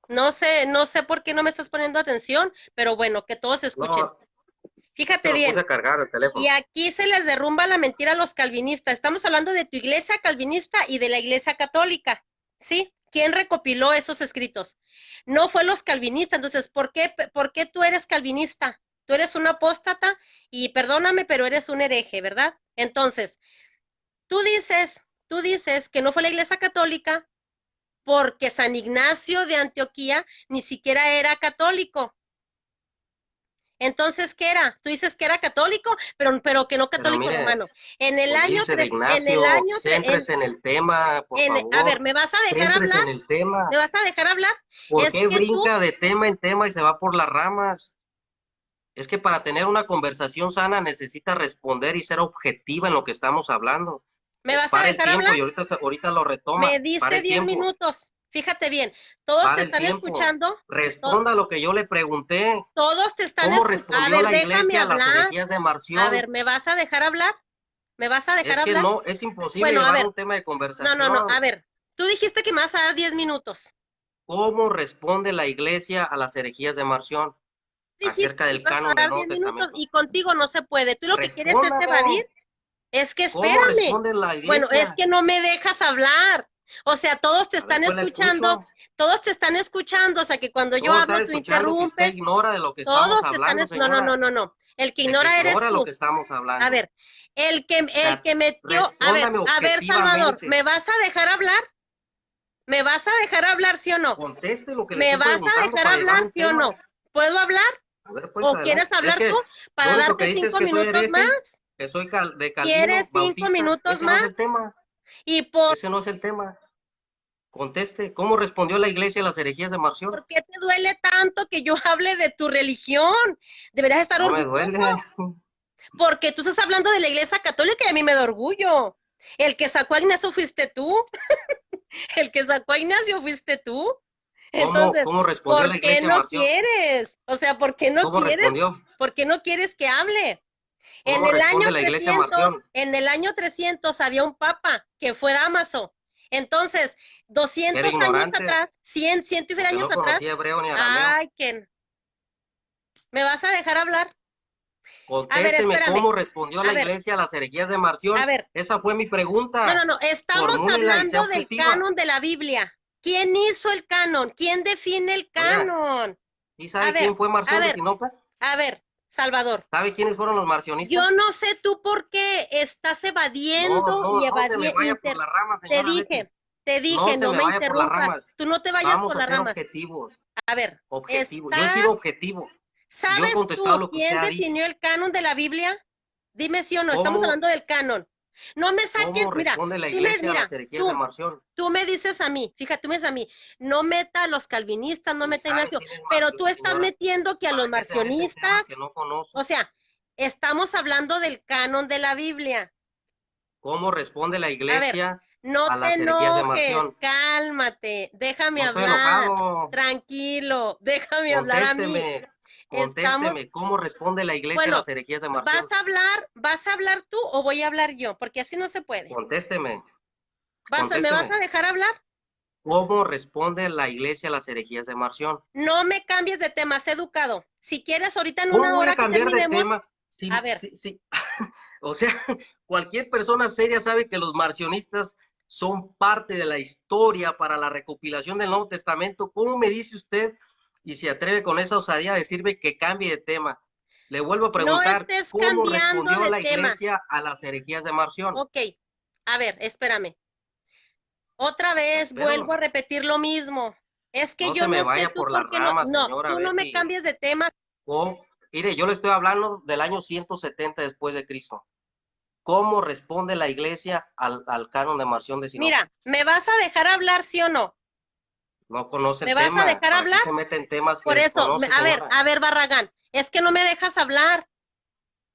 no sé por qué no me estás poniendo atención, pero bueno, que todos escuchen. No, fíjate bien. Puse a cargar el teléfono. Y aquí se les derrumba la mentira a los calvinistas. Estamos hablando de tu iglesia calvinista y de la iglesia católica, ¿sí? ¿Quién recopiló esos escritos? No fue los calvinistas. Entonces, ¿por qué tú eres calvinista? Tú eres un apóstata y perdóname, pero eres un hereje, ¿verdad? Entonces, tú dices que no fue la iglesia católica porque San Ignacio de Antioquía ni siquiera era católico. Entonces, ¿qué era? Tú dices que era católico, pero que no católico, mire, hermano. En el año... Céntrese en el tema, por favor. A ver, ¿me vas a dejar hablar? En el tema. ¿Me vas a dejar hablar? ¿Por qué brinca de tema en tema y se va por las ramas? Es que para tener una conversación sana necesita responder y ser objetiva en lo que estamos hablando. ¿Me vas a dejar hablar? Y ahorita lo retoma. Me diste 10 minutos. Fíjate bien, todos te están escuchando. Responda lo que yo le pregunté. Todos te están escuchando. ¿Cómo respondió la iglesia a las herejías de Marción? A ver, ¿me vas a dejar hablar? ¿Me vas a dejar hablar? Es que no, es imposible llevar un tema de conversación. No, a ver, tú dijiste que me vas a dar 10 minutos. ¿Cómo responde la iglesia a las herejías de Marción? Acerca del canon del Nuevo Testamento. Y contigo no se puede. Tú lo que quieres es evadir. Es que espérame. ¿Cómo responde la iglesia? Bueno, es que no me dejas hablar. O sea, todos te están escuchando, o sea, que cuando yo hablo tú interrumpes. Usted ignora de lo que estamos hablando, señora. No. El que ignora eres tú. Lo que estamos hablando. A ver, el que metió, a ver, Salvador, ¿me vas a dejar hablar? ¿Me vas a dejar hablar, sí o no? Conteste lo que le estoy preguntando. ¿Me vas a dejar hablar, sí o no? ¿Puedo hablar? A ver, pues, ¿O quieres hablar tú para darte 5 minutos más? Que soy de Calvino. ¿Quieres 5 minutos más? No es el tema. Ese no es el tema. Conteste, ¿cómo respondió la iglesia a las herejías de Marción? ¿Por qué te duele tanto que yo hable de tu religión? Deberías estar orgulloso. No me duele. Porque tú estás hablando de la iglesia católica y a mí me da orgullo. El que sacó a Ignacio fuiste tú. El que sacó a Ignacio fuiste tú. Entonces, cómo respondió la ¿por qué iglesia no Marción? quieres? O sea, ¿por qué no ¿Cómo quieres? respondió? ¿Por qué no quieres que hable? En ¿Cómo el año responde la iglesia 300, Marción? en el año 300 había un papa que fue Dámaso. Entonces, Era 200 años ignorante atrás, 100, 100 y porque años no atrás, conocía hebreo ni arameo. ay, que ¿me vas a dejar hablar? A ver, Contésteme espérame. cómo respondió la A ver, iglesia a las herejías de a Marción. ver. Esa fue mi No, no, pregunta. no. Estamos Formúlela y sea hablando del objetiva. canon de la Biblia. ¿Quién hizo el canon? ¿Quién define el Oiga, canon? ¿sí A sabe quién ver, fue a Marción de ver, Sinope? a ver, Salvador. ¿Sabe quiénes fueron los Yo marcionistas? no sé tú por qué estás No, evadiendo no, y no se me vaya por las ramas, te señora Betty. dije, te No dije, se no me me vaya por las interrumpas. ramas. Tú no te vayas Vamos por a las ser ramas. objetivos. A ver, Objetivo. Yo he sido objetivo. Y yo he ¿sabes contestado tú lo que usted quién ha dicho. definió el canon de la Biblia? Dime sí o no, estamos ¿Cómo, hablando del canon. No me saques, cómo mira, responde la iglesia a las herejías de tú, Marción? tú me dices a mí, fíjate, tú me dices a mí, no meta a los calvinistas, no Ni meta a sabe Ignacio, quién es pero Marción, tú estás señora. metiendo que a los ¿Para qué se mete en temas marcionistas, que no conoce? o sea, estamos hablando del canon de la Biblia. ¿Cómo responde la A ver, iglesia no a te las herejías de enojes, Marción? cálmate, déjame No estoy hablar, enojado. tranquilo, déjame hablar a mí. Contésteme. Estamos, Contésteme. ¿Cómo responde la iglesia a bueno, las herejías de Marción? vas a hablar tú o voy a hablar yo? Porque así no se puede. Contésteme. ¿Me vas Contésteme. a dejar hablar? ¿Cómo responde la iglesia a las herejías de Marción? No me cambies de tema, sé educado. Si quieres, ahorita en ¿Cómo una voy a hora que cambiar de terminemos, tema? a Si, ver, si, si, o sea, cualquier persona seria sabe que los marcionistas son parte de la historia para la recopilación del Nuevo Testamento. ¿Cómo me dice usted y se atreve con esa osadía a decirme que cambie de tema? Le vuelvo a no preguntar, estés ¿cómo cambiando respondió de la tema. iglesia a las herejías de Marción? Ok, a ver, espérame. Otra vez Espero, vuelvo a repetir lo mismo. Es que no yo se me no sé vaya tú por las por qué no, ramas, no, señora tú no me Betty. cambies de tema. Mire, yo le estoy hablando del año 170 después de Cristo. ¿Cómo responde la iglesia al canon de Marción de Sinope? Mira, ¿me vas a dejar hablar, sí o no? No conoce ¿Me el vas a tema. dejar ¿Para qué hablar? se mete en temas que Por eso, desconoce, señora? a ver, Barragán, es que no me dejas hablar.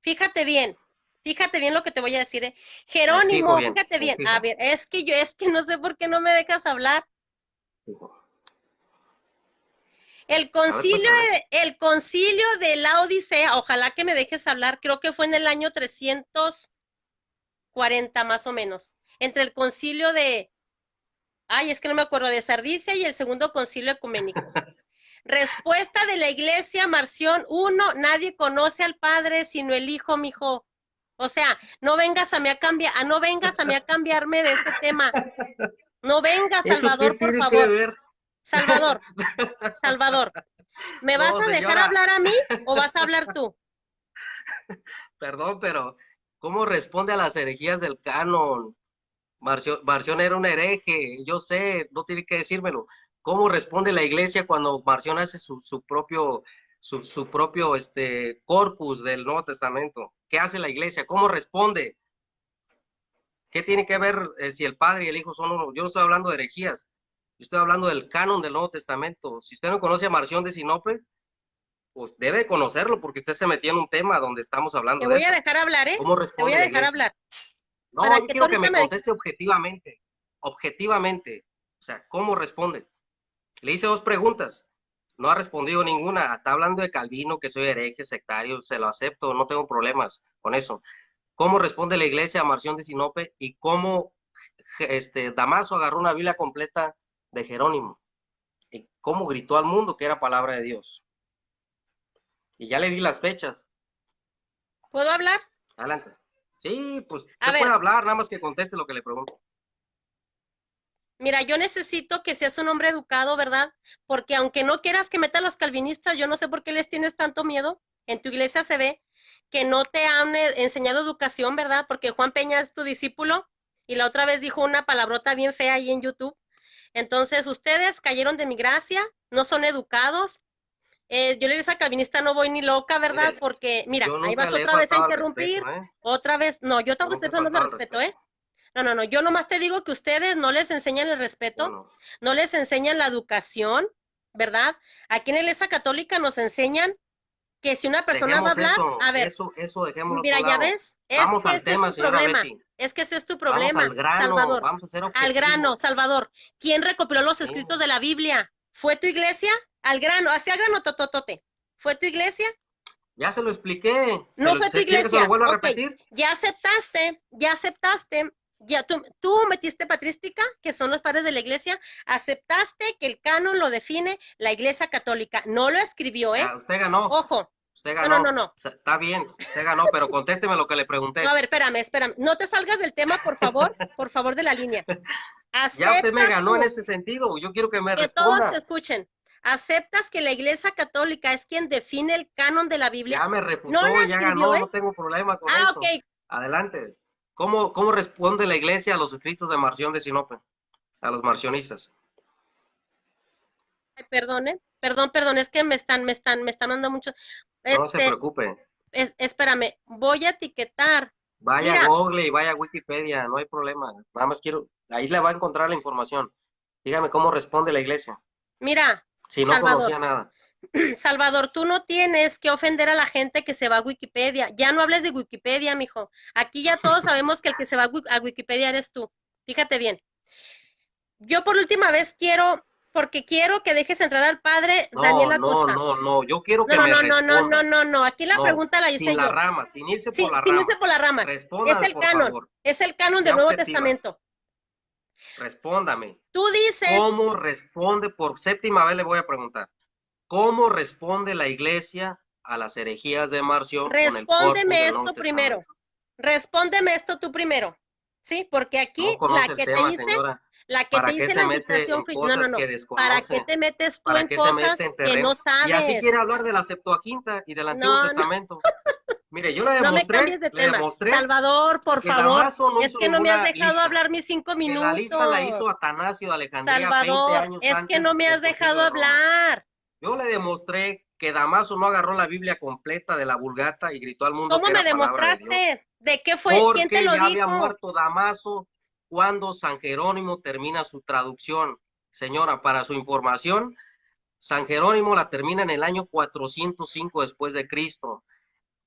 Fíjate bien, fíjate bien lo que te voy a decir, ¿eh? Me fijo Jerónimo, bien, fíjate me bien. A fijo. ver, es que no sé por qué no me dejas hablar. Fijo. A ver, pues adelante. El concilio de la Odisea, ojalá que me dejes hablar, creo que fue en el año 340 más o menos, entre el concilio de, ay, es que no me acuerdo, de Sardicia y el segundo concilio ecuménico. Respuesta de la iglesia, Marción 1, nadie conoce al Padre sino el Hijo, mijo. O sea, no vengas a mí a cambiar, no vengas a mí a cambiarme de este tema. No vengas, ¿Eso qué Salvador, por tiene que favor. ver? Salvador, Salvador, ¿me vas No, a dejar señora, hablar a mí o vas a hablar tú? perdón, pero ¿cómo responde a las herejías del canon? Marción era un hereje, yo sé, no tiene que decírmelo. ¿Cómo responde la iglesia cuando Marción hace su propio corpus del Nuevo Testamento? ¿Qué hace la iglesia? ¿Cómo responde? ¿Qué tiene que ver si el Padre y el Hijo son uno? Yo no estoy hablando de herejías, yo estoy hablando del canon del Nuevo Testamento. Si usted no conoce a Marción de Sinope, pues debe conocerlo porque usted se metió en un tema donde estamos Te hablando de voy a eso. dejar hablar, ¿eh? ¿Cómo Te voy responde a la dejar iglesia? hablar. No, Para yo que tú quiero que ahorita me me dejes. conteste objetivamente, objetivamente. O sea, ¿cómo responde? Le hice dos preguntas, no ha respondido ninguna. Está hablando de Calvino, que soy hereje, sectario, se lo acepto, no tengo problemas con eso. ¿Cómo responde la iglesia a Marción de Sinope y cómo Damaso agarró una Biblia completa de Jerónimo? Y cómo gritó al mundo que era palabra de Dios. Y ya le di las fechas. ¿Puedo hablar? Adelante. Sí, pues A usted puede ver, hablar, nada más que conteste lo que le pregunto. mira, yo necesito que seas un hombre educado, ¿verdad? Porque aunque no quieras que meta a los calvinistas, yo no sé por qué les tienes tanto miedo. En tu iglesia se ve que no te han enseñado educación, ¿verdad? Porque Juan Peña es tu discípulo y la otra vez dijo una palabrota bien fea ahí en YouTube. Entonces, ustedes cayeron de mi gracia, no son educados. Yo le dije a calvinista, no voy ni loca, ¿verdad? Mire, Porque, mira, yo ahí nunca vas le he otra vez a faltado al respeto, interrumpir, ¿eh? otra vez, no, yo Yo tampoco estoy nunca he faltando el faltado al respeto, respeto. ¿eh? No, no, no, yo nomás te digo que ustedes no les enseñan el respeto, Bueno, no les enseñan la educación, ¿verdad? Aquí en la Iglesia Católica nos enseñan que si una persona va a dejemos hablar, eso, a ver, eso dejémoslo a mira, un ya lado. ves, es Vamos que al ese es tema, tu señora problema, Betty. es que ese es tu Vamos problema, al grano, Salvador, vamos a ser al grano, objetivos. Salvador. ¿Quién recopiló los ¿Sí? escritos de la Biblia? ¿Fue tu iglesia? Al grano, hacia el grano tototote. ¿Fue tu iglesia? Ya se lo expliqué. No fue tu ¿Quiere que se lo iglesia. vuelva a Ok, repetir? ya aceptaste, ya tú metiste patrística, que son los padres de la iglesia, aceptaste que el canon lo define la iglesia católica. No lo escribió, ¿eh? Ya, usted ganó. Ojo. Usted No, no, no, ganó. no. Está bien, usted ganó, pero contésteme lo que le No, pregunté. a ver, espérame. No te salgas del tema, por favor de la línea. Ya usted me ¿Aceptas ganó en tú ese sentido. Yo quiero que me que todos te responda. escuchen? ¿Aceptas que la iglesia católica es quien define el canon de la Biblia? Ya me No refutó, la ya escribió, ganó, ¿eh? no tengo problema con Ah, eso. ok. Adelante. ¿Cómo responde la iglesia a los escritos de Marción de Sinope? A los marcionistas. Ay, perdón, es que me están dando mucho. No se Este, preocupe. espérame, voy a etiquetar. Vaya a Mira, Google y vaya a Wikipedia, no hay problema. Nada más quiero, ahí le va a encontrar la información. Dígame cómo responde la iglesia, mira, si no Salvador, conocía nada. Salvador, tú no tienes que ofender a la gente que se va a Wikipedia. Ya no hables de Wikipedia, mijo. Aquí ya todos sabemos que el que se va a Wikipedia eres tú. Fíjate bien. Yo por última vez porque quiero que dejes entrar al padre No, Daniel no, Acosta. no, no. Yo quiero No, que no, me no, no, no, no, responda. no, no. Aquí la No, pregunta la sin hice la yo. rama, sin irse por Sí, las sin irse ramas. por las ramas. Es Respóndame, el por canon. favor. Es el canon del Sea Nuevo objetiva. Testamento. Respóndame. Tú dices, ¿Cómo responde? Por séptima vez le voy a preguntar. ¿Cómo responde la iglesia a las herejías de Marción con el corpus respóndeme del Nuevo esto primero. Testamento? Respóndeme esto tú primero. ¿Sí? Porque aquí No conoce el tema, señora. la que te ¿Para qué hice se la mete invitación en fue, no, no, cosas no. que ¿Para qué desconoce? te metes tú ¿Para en qué se cosas mete en que no terreno? Y así sabes? quiere hablar de la Septuaginta y del Antiguo No, no, Testamento. Mire, yo no me cambies de le tema. demostré Salvador, por que favor, Damaso no es hizo que no me has ninguna dejado lista, hablar mis 5 que la lista la minutos. hizo Atanasio de Alejandría 20 Salvador, años es que no antes me del has Concilio dejado de Roma. hablar. Yo le demostré que Damaso no agarró la Biblia completa de la Vulgata y gritó al mundo ¿Cómo que me era palabra de Dios, demostraste? ¿De qué fue? ¿Quién te porque lo ya había dijo? muerto Damaso cuando San Jerónimo termina su traducción. Señora, para su información, San Jerónimo la termina en el año 405 después de Cristo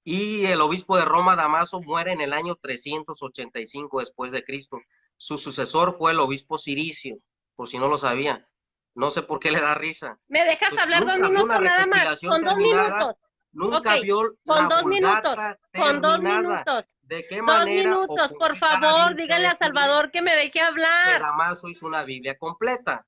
y el obispo de Roma, Damaso, muere en el año 385 después de Cristo. Su sucesor fue el obispo Ciricio, por si no lo sabía. No sé por qué le da risa. ¿Me dejas Pues hablar dos nunca vio una minutos nada más? recopilación Con dos terminada, minutos. Ok, nunca vio con la 2 minutos. Vulgata Con dos terminada. minutos. ¿De qué Dos manera minutos, por ocurrí cada favor, día que dígale a decirle Salvador que me deje que hablar. Damaso hizo una Biblia completa?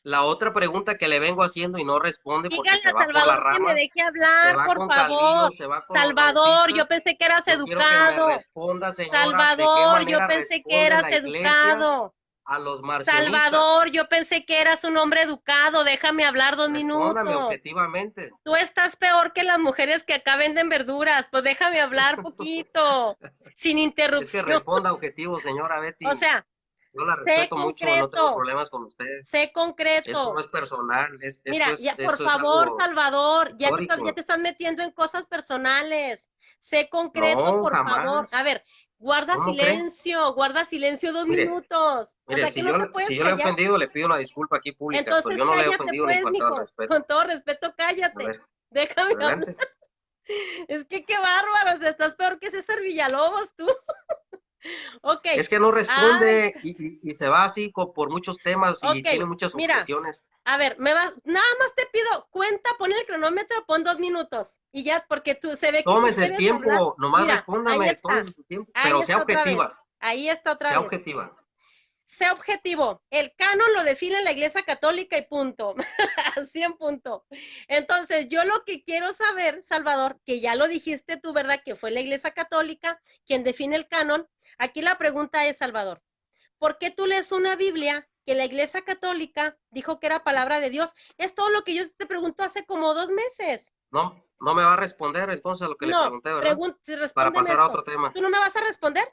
La otra pregunta que le vengo haciendo y no responde porque Dígale se a va por las Salvador que me ramas, deje se hablar, va por con Calvino, favor. se va con los Salvador, yo bautistas. pensé que eras Yo quiero que me educado. responda, señora, de qué Salvador, yo manera pensé que responde eras la iglesia educado. a los marcionistas. Salvador, yo pensé que eras un hombre educado. Déjame hablar dos Respóndame minutos. objetivamente. Tú estás peor que las mujeres que acá venden verduras. Pues déjame hablar poquito, sin Es que interrupción. responda objetivo, señora O Betty. sea, Yo la sé respeto mucho, no tengo concreto, problemas con usted. sé Esto no concreto. es personal, Mira, ya, por esto es favor, algo Salvador, ya te histórico. estás metiendo en cosas personales. Sé concreto, No, por favor. A jamás. ver, ¿Cómo cree? guarda silencio dos Mire, minutos. O mire, sea que no te puedes si yo le he callar. ofendido, le pido una disculpa aquí pública, pero Entonces yo no le he cállate, ofendido ni pues, faltado al mijo. Con respeto. todo respeto, A cállate. ver, Déjame hablar. adelante. Es que qué bárbaro, o sea, estás peor que César Villalobos, tú. Ok. Es que no Ay, responde y se va así por muchos temas y ok. tiene muchas Mira, objeciones. a ver, nada más te pido cuenta, pon el cronómetro, pon 2 minutos. Y ya, porque tú se ve que tú Tómese el quieres hablar. tiempo, nomás Mira, respóndame, tómese su tiempo, ahí pero sea está otra vez, objetiva, ahí está otra sea vez. objetiva. Sé objetivo, el canon lo define la Iglesia Católica y punto, así en punto. Entonces, yo lo que quiero saber, Salvador, que ya lo dijiste tú, ¿verdad? Que fue la Iglesia Católica quien define el canon. Aquí la pregunta es, Salvador, ¿por qué tú lees una Biblia que la Iglesia Católica dijo que era palabra de Dios? Es todo lo que yo te pregunto hace como 2 meses. No, no me va a responder entonces a lo que le No, pregunté, ¿verdad? Para respóndeme pasar a esto. otro tema. ¿Tú no me vas a responder?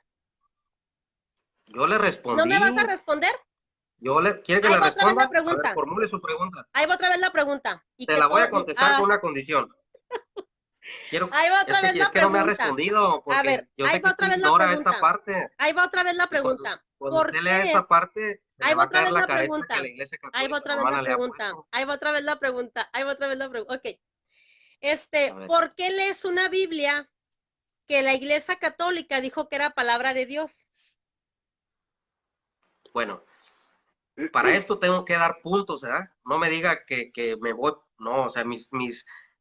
Yo le ¿No me vas a respondí, responder? ¿quiere que Ahí le va otra vez la responda? A ver, pregunta. formule su pregunta. Ahí va otra vez la pregunta. Y Te que la voy todo, a contestar con una condición. ahí va otra vez la Es que no me ha pregunta. respondido, A porque ver, yo ahí sé que va usted otra vez la ignora esta pregunta. parte. Ahí va otra vez la Y pregunta. cuando ¿Por usted lea qué? esta parte, se Ahí le va va a otra caer vez la la careta que pregunta. la Iglesia Ahí va Católica otra vez Romana la le ha pregunta. puesto. Ahí va otra vez la pregunta. Ahí va otra vez la pregunta. Ok. A ver, ¿Por qué lees una Biblia que la Iglesia Católica dijo que era palabra de Dios? bueno, Para esto tengo que dar puntos, ¿verdad? No me diga que me voy, no, o sea, mis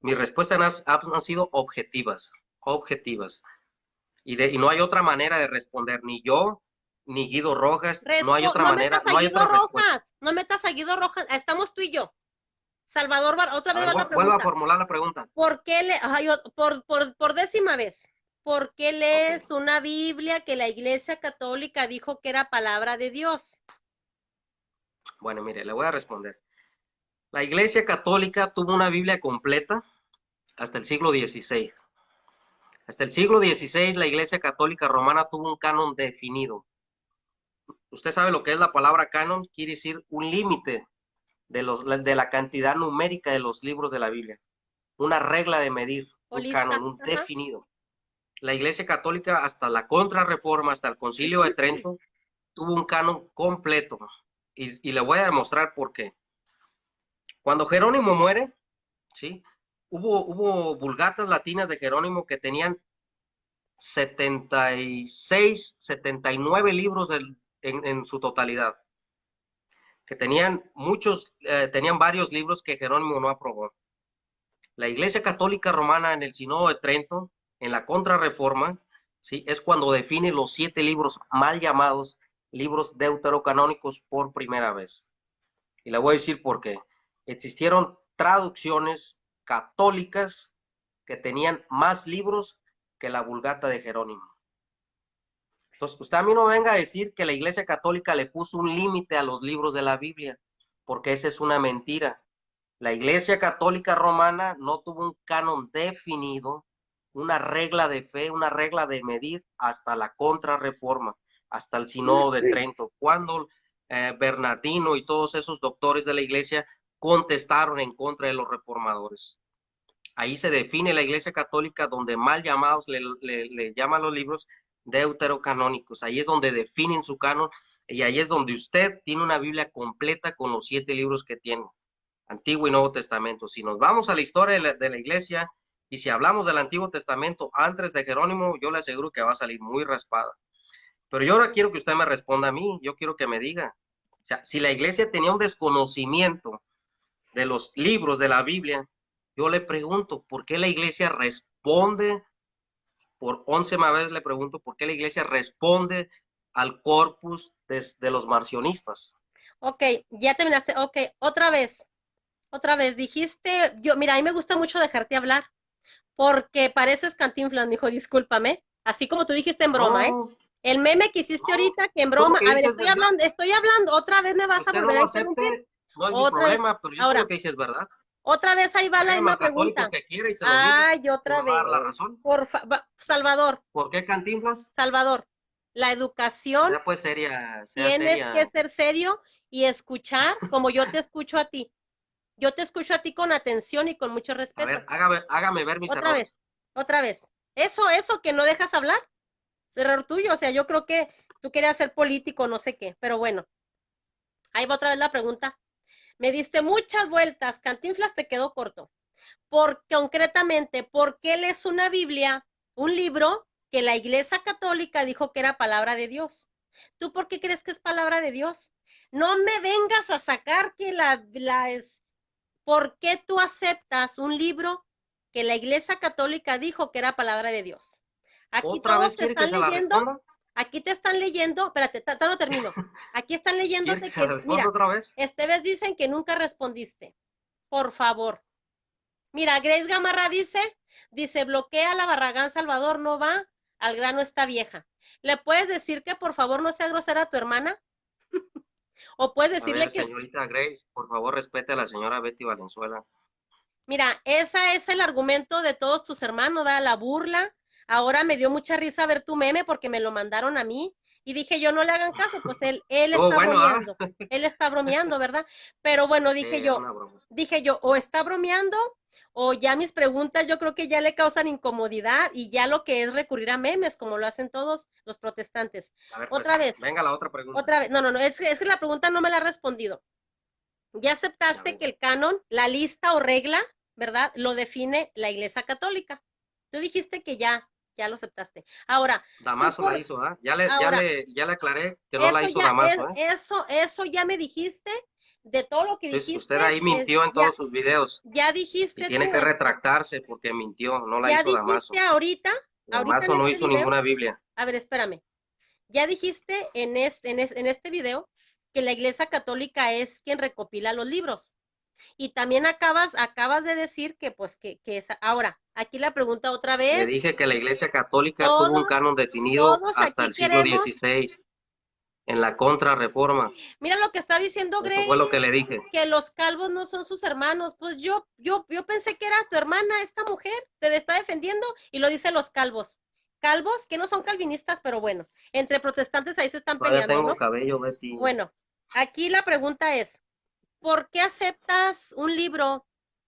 respuestas han sido objetivas, objetivas. Y no hay otra manera de responder, ni yo, ni Guido Rojas, no hay otra No manera, metas a no hay Guido otra respuesta. Rojas, no metas a Guido Rojas, estamos tú y yo. Salvador, otra A vez ver, va la vuelvo a pregunta. formular la pregunta. ¿Por qué por décima vez, por qué Ok, lees una Biblia que la Iglesia Católica dijo que era palabra de Dios? bueno, mire, le voy a responder. La Iglesia Católica tuvo una Biblia completa hasta el siglo XVI. Hasta el siglo XVI, la Iglesia Católica Romana tuvo un canon definido. Usted sabe lo que es la palabra canon, quiere decir un límite de la cantidad numérica de los libros de la Biblia. Una regla de medir, ¿O un lista? canon, un Ajá. definido. La Iglesia Católica, hasta la Contrarreforma, hasta el Concilio de Trento, tuvo un canon completo. Y le voy a demostrar por qué. Cuando Jerónimo muere, ¿sí? Hubo vulgatas latinas de Jerónimo que tenían 76, 79 libros en su totalidad, que tenían varios libros que Jerónimo no aprobó. La Iglesia Católica Romana en el Sínodo de Trento, en la Contrarreforma, ¿sí? Es cuando define los 7 libros mal llamados libros deuterocanónicos por primera vez. Y le voy a decir por qué. Existieron traducciones católicas que tenían más libros que la Vulgata de Jerónimo. Entonces, usted a mí no venga a decir que la Iglesia Católica le puso un límite a los libros de la Biblia, porque esa es una mentira. La Iglesia Católica Romana no tuvo un canon definido, una regla de fe, una regla de medir hasta la Contrarreforma, hasta el Sínodo de Trento, cuando Bernardino y todos esos doctores de la Iglesia contestaron en contra de los reformadores. Ahí se define la Iglesia Católica, donde mal llamados le llaman los libros deuterocanónicos. Ahí es donde definen su canon y ahí es donde usted tiene una Biblia completa con los 7 libros que tiene, Antiguo y Nuevo Testamento. Si nos vamos a la historia de la Iglesia y si hablamos del Antiguo Testamento antes de Jerónimo, yo le aseguro que va a salir muy raspada. Pero yo ahora quiero que usted me responda a mí, yo quiero que me diga, o sea, si la Iglesia tenía un desconocimiento de los libros de la Biblia, yo le pregunto, ¿por qué la iglesia responde? Por 11 vez le pregunto, ¿por qué la iglesia responde al corpus de los marcionistas? Ok, ya terminaste. Ok, otra vez, dijiste, mira, a mí me gusta mucho dejarte hablar, porque pareces Cantinflas, mijo, discúlpame, así como tú dijiste en broma, ¿eh? No, El meme que hiciste no, ahorita, que en yo lo broma, que a ver, dije es verdad. estoy hablando, otra vez me Que vas a usted no volver lo a interrumpir, acepte, no es mi otra vez. problema, pero yo lo Ahora, que dije es verdad. otra vez ahí va la Tráigame misma al católico pregunta. que quiera y se lo digo. Ay, Y me otra va a dar vez. la razón. Salvador, ¿Por qué Cantinflas? Salvador, la educación, Sea pues seria, sea tienes que seria. ser serio y escuchar como yo te escucho a ti. Yo te escucho a ti con atención y con mucho A ver, respeto. hágame ver mis Otra vez, errores. otra vez. Eso que no dejas hablar, es error tuyo. O sea, yo creo que tú querías ser político, no sé qué, pero bueno, ahí va otra vez la pregunta. Me diste muchas vueltas, Cantinflas te quedó corto. Concretamente, ¿por qué lees una Biblia, un libro que la Iglesia Católica dijo que era palabra de Dios? ¿Tú por qué crees que es palabra de Dios? No me vengas a sacar que la es. ¿Por qué tú aceptas un libro que la Iglesia Católica dijo que era palabra de Dios? Aquí ¿Otra todos vez te quiere que están se la leyendo, responda? aquí te están leyendo, espérate, no termino. Aquí están ¿Quiere que leyéndote se la que, responda mira, otra vez? este vez dicen que nunca respondiste. Por favor. Mira, Grace Gamarra dice, bloquea la Barragán Salvador, no va, al grano está vieja. ¿Le puedes decir que por favor no sea grosera a tu hermana? ¿O puedes A ver, decirle que, señorita Grace, por favor respete a la señora Betty Valenzuela. mira, ese es el argumento de todos tus hermanos, da la burla? Ahora me dio mucha risa ver tu meme porque me lo mandaron a mí y dije yo no le hagan caso, pues él Estuvo está bueno, ¿ah? bromeando, él está bromeando, ¿verdad? Pero bueno, Sí, era una broma. o está bromeando o ya mis preguntas yo creo que ya le causan incomodidad y ya lo que es recurrir a memes como lo hacen todos los protestantes. A ver, Otra pues, vez, venga la otra pregunta. no, es que la pregunta no me la ha respondido. Ya A aceptaste ver, que el canon, la lista o regla, ¿verdad? Lo define la Iglesia Católica. Tú dijiste que ya. ya lo aceptaste. Ahora, Damaso la hizo, ¿ah? ahora, Ya le aclaré que no la hizo Damaso, ¿eh? eso ya me dijiste, de todo lo que Entonces, dijiste, usted ahí mintió en todos sus videos ya y dijiste tiene tú que esto, retractarse porque mintió, no la ya hizo dijiste Damaso. ahorita en Damaso no este hizo video, ninguna Biblia. a ver, espérame, ya dijiste en este video que la Iglesia Católica es quien recopila los libros. Y también acabas de decir que, pues, que es, ahora, aquí la pregunta otra Le vez, dije que la Iglesia Católica tuvo un todos, canon definido todos hasta aquí el siglo queremos, XVI, en la Contrarreforma. mira lo que está diciendo Eso fue lo que Grace, le dije. que los calvos no son sus hermanos, pues yo pensé que era tu hermana, esta mujer, te está defendiendo, y lo dice los calvos. Calvos, que no son calvinistas, pero bueno, entre protestantes ahí se están Todavía peleando, tengo ¿no? cabello, Betty. Bueno, aquí la pregunta es, ¿por qué aceptas un libro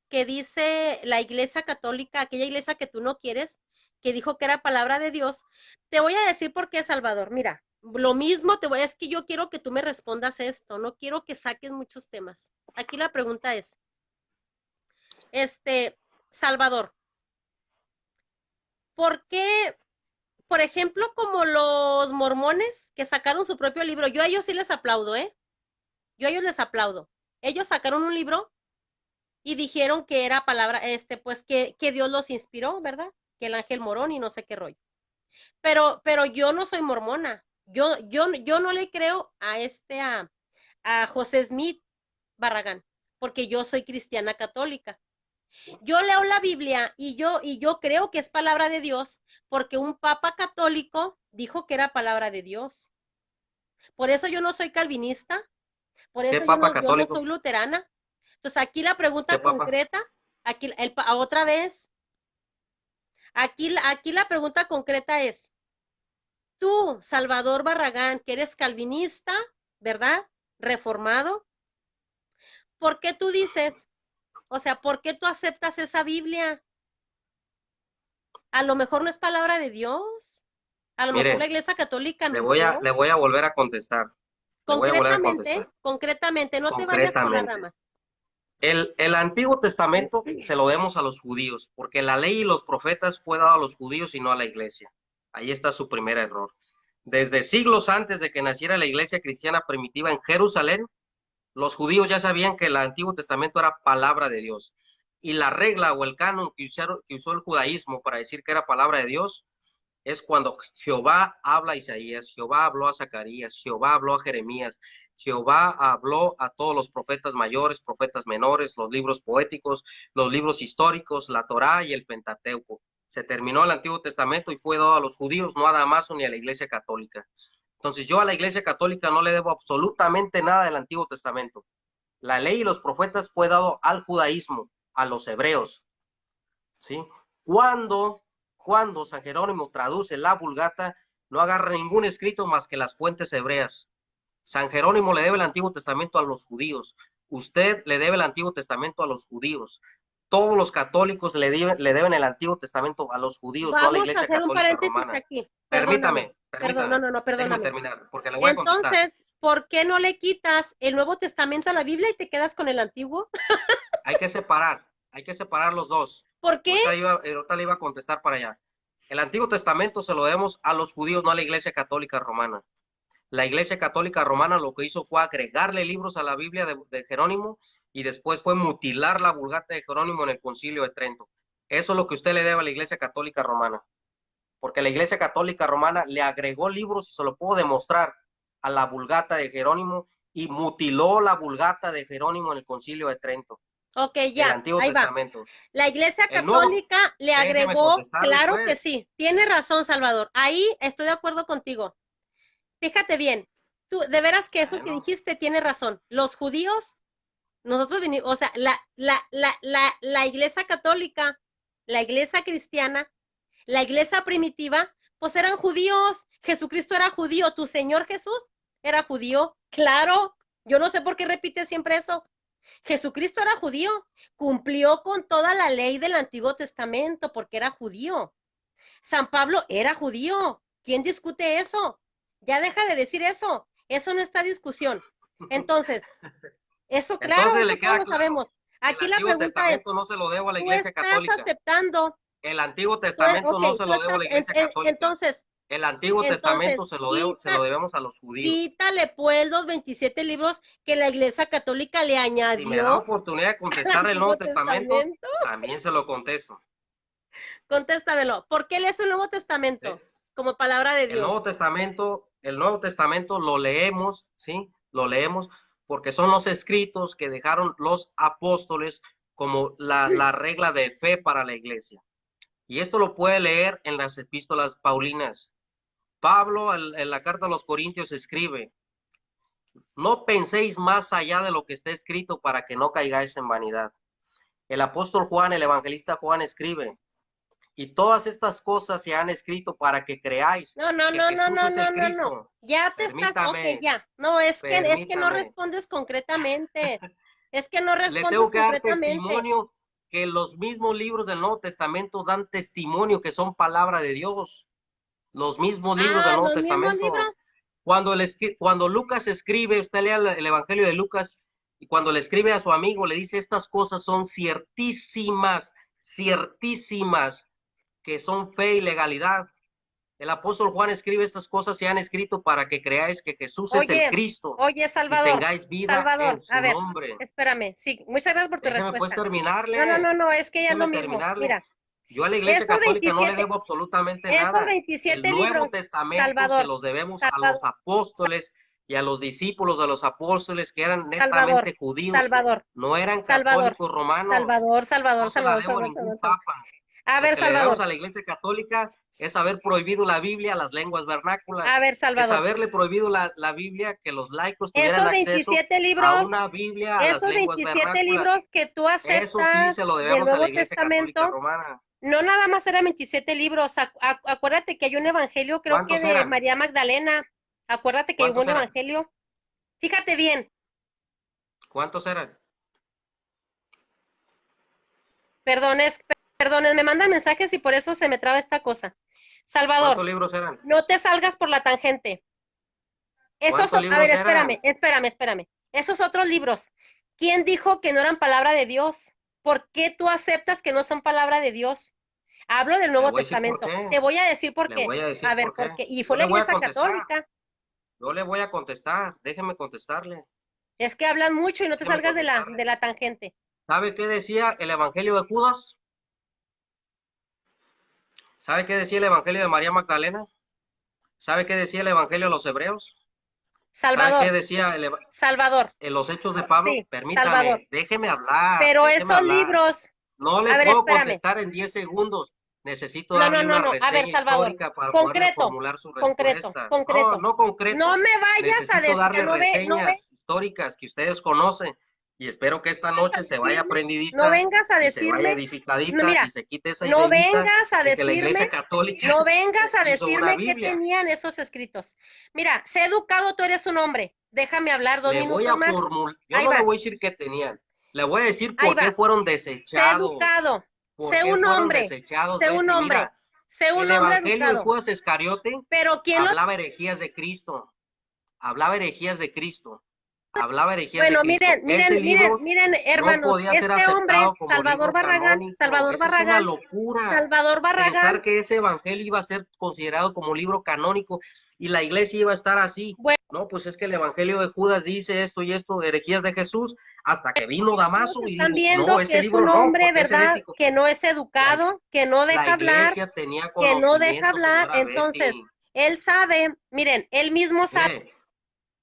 que dice la Iglesia Católica, aquella iglesia que tú no quieres, que dijo que era palabra de Dios? Te voy a decir por qué, Salvador. Mira, lo mismo es que yo quiero que tú me respondas esto, no quiero que saques muchos temas. Aquí la pregunta es, Salvador, ¿por qué, por ejemplo, como los mormones que sacaron su propio libro? Yo a ellos sí les aplaudo, ¿eh? Yo a ellos les aplaudo. Ellos sacaron un libro y dijeron que era palabra, pues que Dios los inspiró, ¿verdad? Que el ángel morón y no sé qué rollo. Pero yo no soy mormona. Yo no le creo a José Smith Barragán, porque yo soy cristiana católica. Yo leo la Biblia y yo creo que es palabra de Dios, porque un papa católico dijo que era palabra de Dios. Por eso yo no soy calvinista, por ¿Qué eso papa yo no católico? soy luterana. Entonces aquí la pregunta ¿Qué papa? concreta, aquí otra vez, aquí la pregunta concreta es, tú, Salvador Barragán, que eres calvinista, ¿verdad? Reformado, ¿por qué tú dices, o sea, por qué tú aceptas esa Biblia? A lo mejor no es palabra de Dios, a lo mejor la Mire, Iglesia Católica mintió. le voy a volver a contestar. Le voy a volver a contestar. Concretamente, no te vayas por las Concretamente. ramas. El Antiguo Testamento se lo demos a los judíos, porque la ley y los profetas fue dado a los judíos y no a la iglesia. Ahí está su primer error. Desde siglos antes de que naciera la iglesia cristiana primitiva en Jerusalén, los judíos ya sabían que el Antiguo Testamento era palabra de Dios. Y la regla o el canon que usó el judaísmo para decir que era palabra de Dios es cuando Jehová habla a Isaías, Jehová habló a Zacarías, Jehová habló a Jeremías, Jehová habló a todos los profetas mayores, profetas menores, los libros poéticos, los libros históricos, la Torá y el Pentateuco. Se terminó el Antiguo Testamento y fue dado a los judíos, no a Damaso ni a la Iglesia Católica. Entonces yo a la Iglesia Católica no le debo absolutamente nada del Antiguo Testamento. La ley y los profetas fue dado al judaísmo, a los hebreos, ¿sí? Cuando cuando San Jerónimo traduce la Vulgata, no agarra ningún escrito más que las fuentes hebreas. San Jerónimo le debe el Antiguo Testamento a los judíos. Usted le debe el Antiguo Testamento a los judíos. Todos los católicos le deben el Antiguo Testamento a los judíos, no a la Vamos a Iglesia hacer un Católica paréntesis Romana. aquí. Perdóname. Permítame, No, déjeme perdóname. terminar, porque le voy a contestar. Entonces, ¿por qué no le quitas el Nuevo Testamento a la Biblia y te quedas con el Antiguo? Hay que separar los dos. ¿Por qué? Ahorita le iba a contestar para allá. El Antiguo Testamento se lo debemos a los judíos, no a la Iglesia Católica Romana. La Iglesia Católica Romana lo que hizo fue agregarle libros a la Biblia de Jerónimo y después fue mutilar la Vulgata de Jerónimo en el Concilio de Trento. Eso es lo que usted le debe a la Iglesia Católica Romana. Porque la Iglesia Católica Romana le agregó libros, y se lo puedo demostrar, a la Vulgata de Jerónimo y mutiló la Vulgata de Jerónimo en el Concilio de Trento. Ok, El ya, Antiguo ahí va. Testamento. La Iglesia El Nuevo, Católica le déjeme agregó, contestarle claro que pues. sí, tiene razón, Salvador. Ahí estoy de acuerdo contigo. Fíjate bien, tú, de veras que eso que Bueno, dijiste tiene razón. Los judíos, nosotros vinimos, o sea, la Iglesia Católica, la Iglesia cristiana, la Iglesia primitiva, pues eran judíos. Jesucristo era judío, tu Señor Jesús era judío. Claro, yo no sé por qué repite siempre eso. Jesucristo era judío, cumplió con toda la ley del Antiguo Testamento porque era judío. San Pablo era judío. ¿Quién discute eso? Ya deja de decir eso. Eso no está discusión. Entonces, claro, entonces eso le todos queda lo claro sabemos. que el Aquí la Antiguo pregunta es, Testamento no se lo debo a la ¿tú Iglesia estás Católica. aceptando El Antiguo Testamento no se lo debo a la Iglesia Católica. Entonces, el Antiguo Testamento se lo debemos a los judíos. Quítale pues los 27 libros que la Iglesia Católica le añadió. Si me da oportunidad de contestar el Nuevo Testamento, también se lo contesto. Contéstamelo. ¿Por qué lees el Nuevo Testamento como palabra de Dios? El Nuevo Testamento lo leemos, ¿sí? Lo leemos porque son los escritos que dejaron los apóstoles como la regla de fe para la iglesia. Y esto lo puede leer en las epístolas paulinas. Pablo en la carta a los Corintios escribe: no penséis más allá de lo que está escrito para que no caigáis en vanidad. El apóstol Juan, el evangelista Juan escribe: y todas estas cosas se han escrito para que creáis que Jesús es el Cristo. No. Ya te estás, ok, ya. No, es que no respondes concretamente. Es que no respondes Le tengo que concretamente. dar testimonio que los mismos libros del Nuevo Testamento dan testimonio que son palabra de Dios. Los mismos libros del Nuevo Testamento. Cuando Lucas escribe, usted lea el Evangelio de Lucas, y cuando le escribe a su amigo, le dice: estas cosas son ciertísimas, que son fe y legalidad. El apóstol Juan escribe: estas cosas se han escrito para que creáis que Jesús es el Cristo. Oye, Salvador, y tengáis vida en su nombre. Espérame, sí, muchas gracias por tu respuesta. ¿Puedes terminarle? No, es que ya es lo mismo. Mira, yo a la Iglesia Católica no le debo absolutamente nada. Esos 27 el Nuevo libros, Testamento Salvador, se los debemos a los apóstoles y a los discípulos de los apóstoles que eran netamente judíos. No eran católicos romanos. Salvador. A ver, Salvador. A la Iglesia Católica es haber prohibido la Biblia a las lenguas vernáculas. A ver, Salvador. Es haberle prohibido la Biblia, que los laicos tuvieran acceso a una Biblia a las lenguas vernáculas. Esos 27 libros que tú aceptas eso sí se lo debemos a la Iglesia Católica Romana. No nada más eran 27 libros. Acuérdate que hay un evangelio, creo que de María Magdalena. Acuérdate que hay un evangelio. Fíjate bien. ¿Cuántos eran? Perdones, me mandan mensajes y por eso se me traba esta cosa. Salvador, ¿cuántos libros eran? No te salgas por la tangente. A ver, espérame. Esos otros libros, ¿quién dijo que no eran palabra de Dios? ¿Por qué tú aceptas que no son palabra de Dios? Hablo del Nuevo Testamento. Te voy a decir por qué. A ver, ¿por qué? Y fue la Iglesia Católica. Yo le voy a contestar. Déjeme contestarle. Es que hablan mucho y no te salgas de la tangente. ¿Sabe qué decía el Evangelio de Judas? ¿Sabe qué decía el Evangelio de María Magdalena? ¿Sabe qué decía el Evangelio de los Hebreos? Salvador. ¿Sabe qué decía Salvador. En los Hechos de Pablo? Sí, permítame, Salvador. Déjeme hablar. Pero esos libros. No le puedo contestar en 10 segundos. Necesito darle una reseña histórica para poder formular su respuesta. Concreto. No concreto. No me vayas a decir. Darle reseñas históricas que ustedes conocen. Y espero que esta noche se vaya aprendidita. No vengas a decirme. Se vaya edificadita y se quite esa idea. No vengas a decirme. Que la Iglesia Católica no vengas a decirme qué tenían esos escritos. Mira, sé educado, tú eres un hombre. Déjame hablar 2 minutos más. Yo no le voy a decir qué tenían. Le voy a decir por qué fueron desechados. Sé educado. Sé un hombre. Sé un hombre. Sé un hombre educado. El Evangelio de Judas Iscariote hablaba herejías de Cristo. Hablaba herejías de Cristo. Bueno, miren, hermanos, este hombre, Salvador Barragán, es una locura. Salvador Barragán, pensar que ese evangelio iba a ser considerado como libro canónico y la iglesia iba a estar así. Bueno, no, pues es que el evangelio de Judas dice esto y esto, herejías de Jesús, hasta que vino Damaso y dijo, no, ese libro no, es un hombre, ¿verdad? Que no es educado, que no deja hablar, que no deja hablar, entonces, él sabe, miren, él mismo sabe.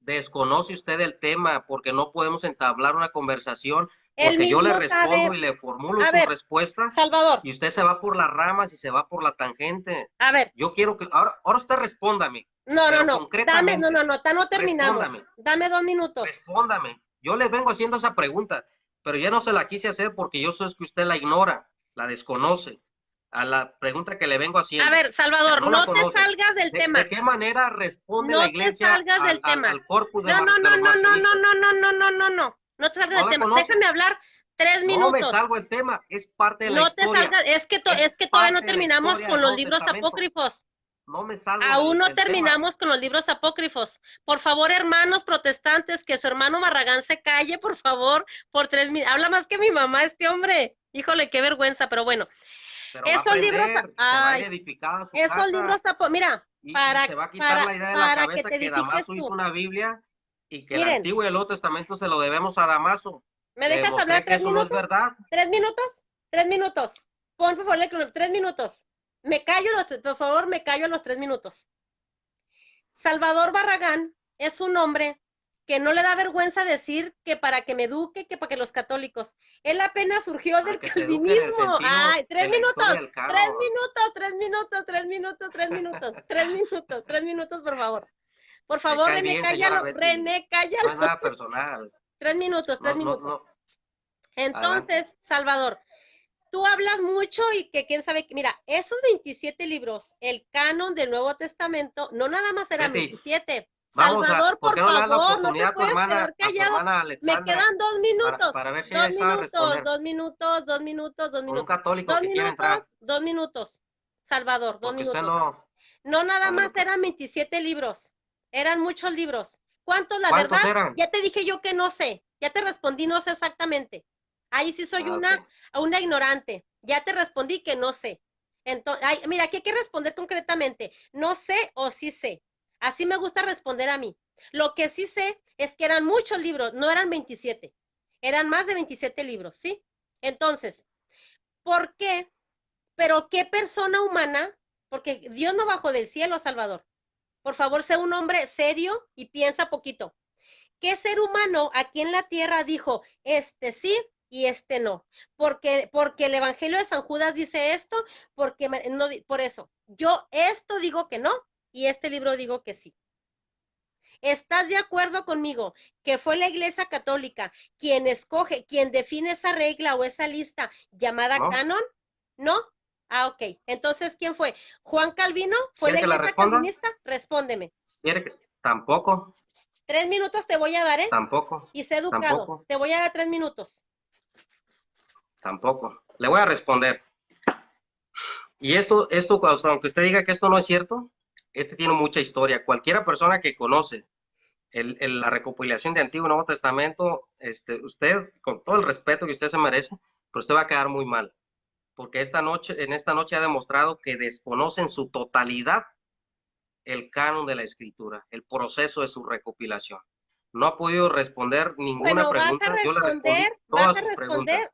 Desconoce usted el tema porque no podemos entablar una conversación porque yo le respondo y le formulo su respuesta, Salvador, y usted se va por las ramas y se va por la tangente. A ver, yo quiero que ahora usted respóndame. No, dame, no terminamos. Dame 2 minutos. Respóndame. Yo le vengo haciendo esa pregunta, pero ya no se la quise hacer porque yo sé que usted la ignora, la desconoce. A la pregunta que le vengo haciendo. A ver, Salvador, no te salgas del tema. ¿De qué manera responde la iglesia al corpus de No te salgas del tema. Déjame hablar 3 minutos. No me salgo del tema, es parte de la historia. No te salgas, es que todavía no terminamos con los libros apócrifos. No me salgo Aún no terminamos con los libros apócrifos. Por favor, hermanos protestantes, que su hermano Barragán se calle, por favor, por 3 minutos. Habla más que mi mamá este hombre. Híjole, qué vergüenza, pero bueno. Pero va a Esos libros, aprender, se va a ir ay, edificada a su esos libros, casa mira, y se va a quitar la idea de la para que te cabeza que edifiques Damaso hizo tú. una Biblia y que el Miren, Antiguo y el Nuevo Testamento se lo debemos a Damaso. ¿me Le dejas hablar demostré que tres eso no es minutos? verdad. ¿3 minutos? 3 minutos. Pon, por favor, 3 minutos. Me callo, por favor, me callo a los 3 minutos. Salvador Barragán es un hombre que no le da vergüenza decir que para que me eduque, que para que los católicos. Él apenas surgió Para del que se eduque en el calvinismo. sentido Ay, de tres la historia minutos, del tres canon. minutos, 3 minutos, 3 minutos, 3 minutos, 3 minutos, 3 minutos, por favor. Por Me favor, cae René, bien, señora cállalo, Betty. René, No es cállalo. nada personal. 3 minutos, tres No, no, minutos. no. Adelante. Entonces, Salvador, tú hablas mucho y que quién sabe, mira, esos 27 libros, el canon del Nuevo Testamento, no nada más eran Betty, 27. vamos a, Salvador, ¿por por qué no le das la favor, no te oportunidad puedes quedar a su callado. hermana Me Alexandra quedan 2 minutos, para ver si ella dos sabe minutos, responder? 2 minutos, 2 minutos, dos Con un minutos, católico dos que quiere minutos, entrar, 2 minutos. Salvador, dos porque usted minutos. no. No nada Ándale, más eran pues. 27 libros, eran muchos libros. ¿Cuántos, la ¿Cuántos verdad? eran? Ya te dije yo que no sé, ya te respondí, no sé exactamente. Ahí sí soy Ah, ok. una ignorante. Ya te respondí que no sé. Entonces, ay, mira, aquí hay que responder concretamente. No sé o sí sé. Así me gusta responder a mí. Lo que sí sé es que eran muchos libros, no eran 27. Eran más de 27 libros, ¿sí? Entonces, ¿por qué? Pero ¿qué persona humana? Porque Dios no bajó del cielo, Salvador. Por favor, sé un hombre serio y piensa poquito. ¿Qué ser humano aquí en la tierra dijo, este sí y este no? Porque el Evangelio de San Judas dice esto, porque no, por eso. Yo esto digo que no y este libro digo que sí. ¿Estás de acuerdo conmigo que fue la Iglesia Católica quien escoge, quien define esa regla o esa lista llamada ¿No? canon? ¿No? Ah, ok. Entonces, ¿quién fue? ¿Juan Calvino? ¿Fue ¿Quiere la que la Iglesia responda? Calvinista? Respóndeme. ¿Quiere que? Tampoco, 3 minutos te voy a dar, ¿eh? tampoco, Y sé educado. tampoco, Te voy a dar 3 minutos. tampoco. Le voy a responder. Y esto, aunque usted diga que esto no es cierto, este tiene mucha historia. Cualquiera persona que conoce la recopilación de Antiguo y Nuevo Testamento, usted, con todo el respeto que usted se merece, pero usted va a quedar muy mal, porque en esta noche ha demostrado que desconoce en su totalidad el canon de la escritura, el proceso de su recopilación. No ha podido responder ninguna Bueno, pregunta. Yo le respondí vas todas a sus responder preguntas.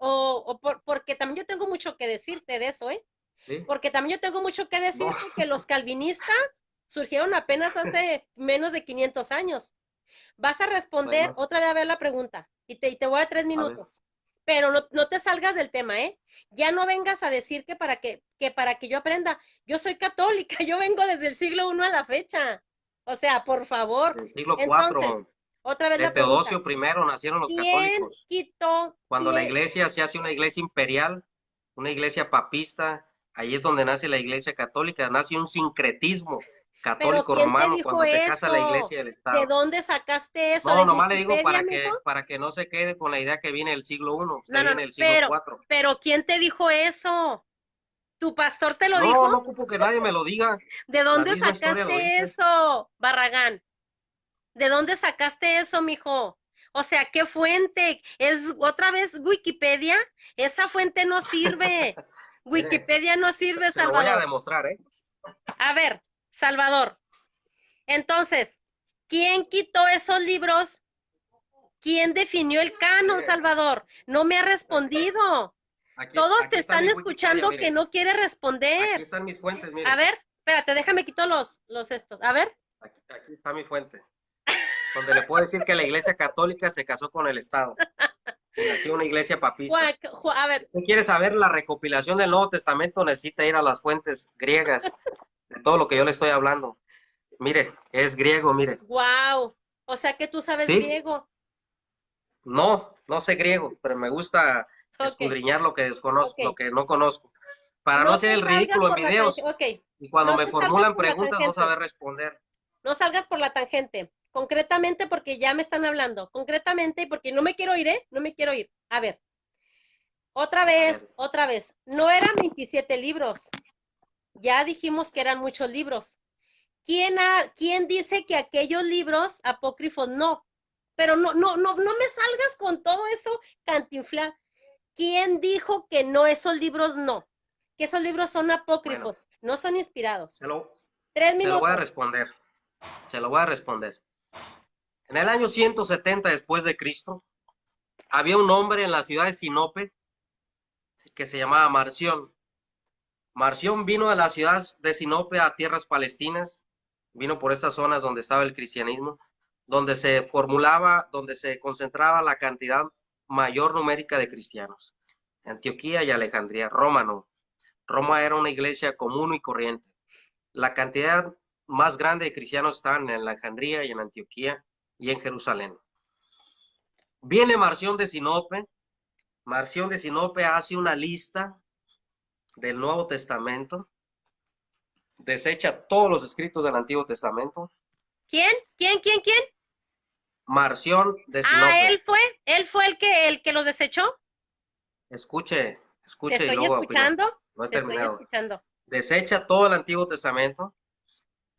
porque también yo tengo mucho que decirte de eso, ¿eh? ¿Sí? Porque también yo tengo mucho que No, decirte que los calvinistas surgieron apenas hace menos de 500 años. Vas a responder bueno, otra vez a ver la pregunta y te voy a dar tres a ver. minutos. Pero no te salgas del tema, ¿eh? Ya no vengas a decir que para que yo aprenda. Yo soy católica, yo vengo desde el siglo I a la fecha. O sea, por favor. Del siglo Entonces, IV, otra vez de la pregunta. Teodosio I nacieron los ¿Quién católicos. quitó? Cuando la iglesia se hace una iglesia imperial, una iglesia papista, ahí es donde nace la iglesia católica, nace un sincretismo Pero católico ¿quién te romano dijo cuando se casa la eso? iglesia y el ¿De Estado. dónde sacaste eso? No, ¿De nomás le digo Wikipedia, mijo? para que no se quede con la idea que viene del siglo I, usted No, no, viene no. del siglo IV. Pero ¿quién te dijo eso? ¿Tu pastor te lo dijo? No, no ocupo que nadie me lo diga, ¿De la dónde misma historia lo sacaste dice. eso, Barragán? ¿De dónde sacaste eso, mijo? O sea, ¿qué fuente? ¿Es otra vez Wikipedia? Esa fuente no sirve. Mire, Wikipedia no sirve, se lo voy a Salvador. demostrar, ¿eh? A ver, Salvador. Entonces, ¿quién quitó esos libros? ¿Quién definió el canon, Mire, Salvador? No me ha respondido. Todos te aquí está mi están Wikipedia, escuchando que mire. no quiere Aquí responder. están mis fuentes, A mire. ver, espérate, déjame quito los estos. A ver. Aquí está mi fuente, donde le puedo decir que la iglesia católica se casó con el Estado y nació una iglesia papista. A Si ver, usted quiere saber la recopilación del Nuevo Testamento, necesita ir a las fuentes griegas de todo lo que yo le estoy hablando. Mire, es griego, mire. wow. O sea que tú sabes ¿Sí? griego. No, no sé griego, pero me gusta Ok, escudriñar lo que desconozco, lo ok. que no conozco, para no No hacer te el salgas ridículo en por la videos tangente. Ok, y cuando no me te salgas formulan por la preguntas no tangente. saber responder. No salgas por la tangente. Concretamente porque ya me están hablando. Concretamente porque no me quiero ir, ¿eh? No me quiero ir. A ver, otra A ver, vez, otra vez. No eran 27 libros. Ya dijimos que eran muchos libros. ¿Quién dice que aquellos libros apócrifos no? Pero no me salgas con todo eso, Cantinflán. ¿Quién dijo que no, esos libros no? que esos libros son apócrifos, Bueno, no son inspirados. se lo, 3 se lo voy a minutos. responder. Se lo voy a responder. En el año 170 después de Cristo, había un hombre en la ciudad de Sinope que se llamaba Marción. Marción vino de la ciudad de Sinope a tierras palestinas, vino por estas zonas donde estaba el cristianismo, donde se formulaba, donde se concentraba la cantidad mayor numérica de cristianos. Antioquía y Alejandría, Roma no. Roma era una iglesia común y corriente. La cantidad más grande de cristianos estaban en Alejandría y en Antioquía y en Jerusalén. Viene Marción de Sinope. Marción de Sinope hace una lista del Nuevo Testamento, desecha todos los escritos del Antiguo Testamento. ¿Quién? ¿Quién? Marción de Ah, Sinope. él fue el que lo desechó. Escuche Te y estoy luego va a opinar. escuchando, No he te estoy terminado. escuchando. Desecha todo el Antiguo Testamento,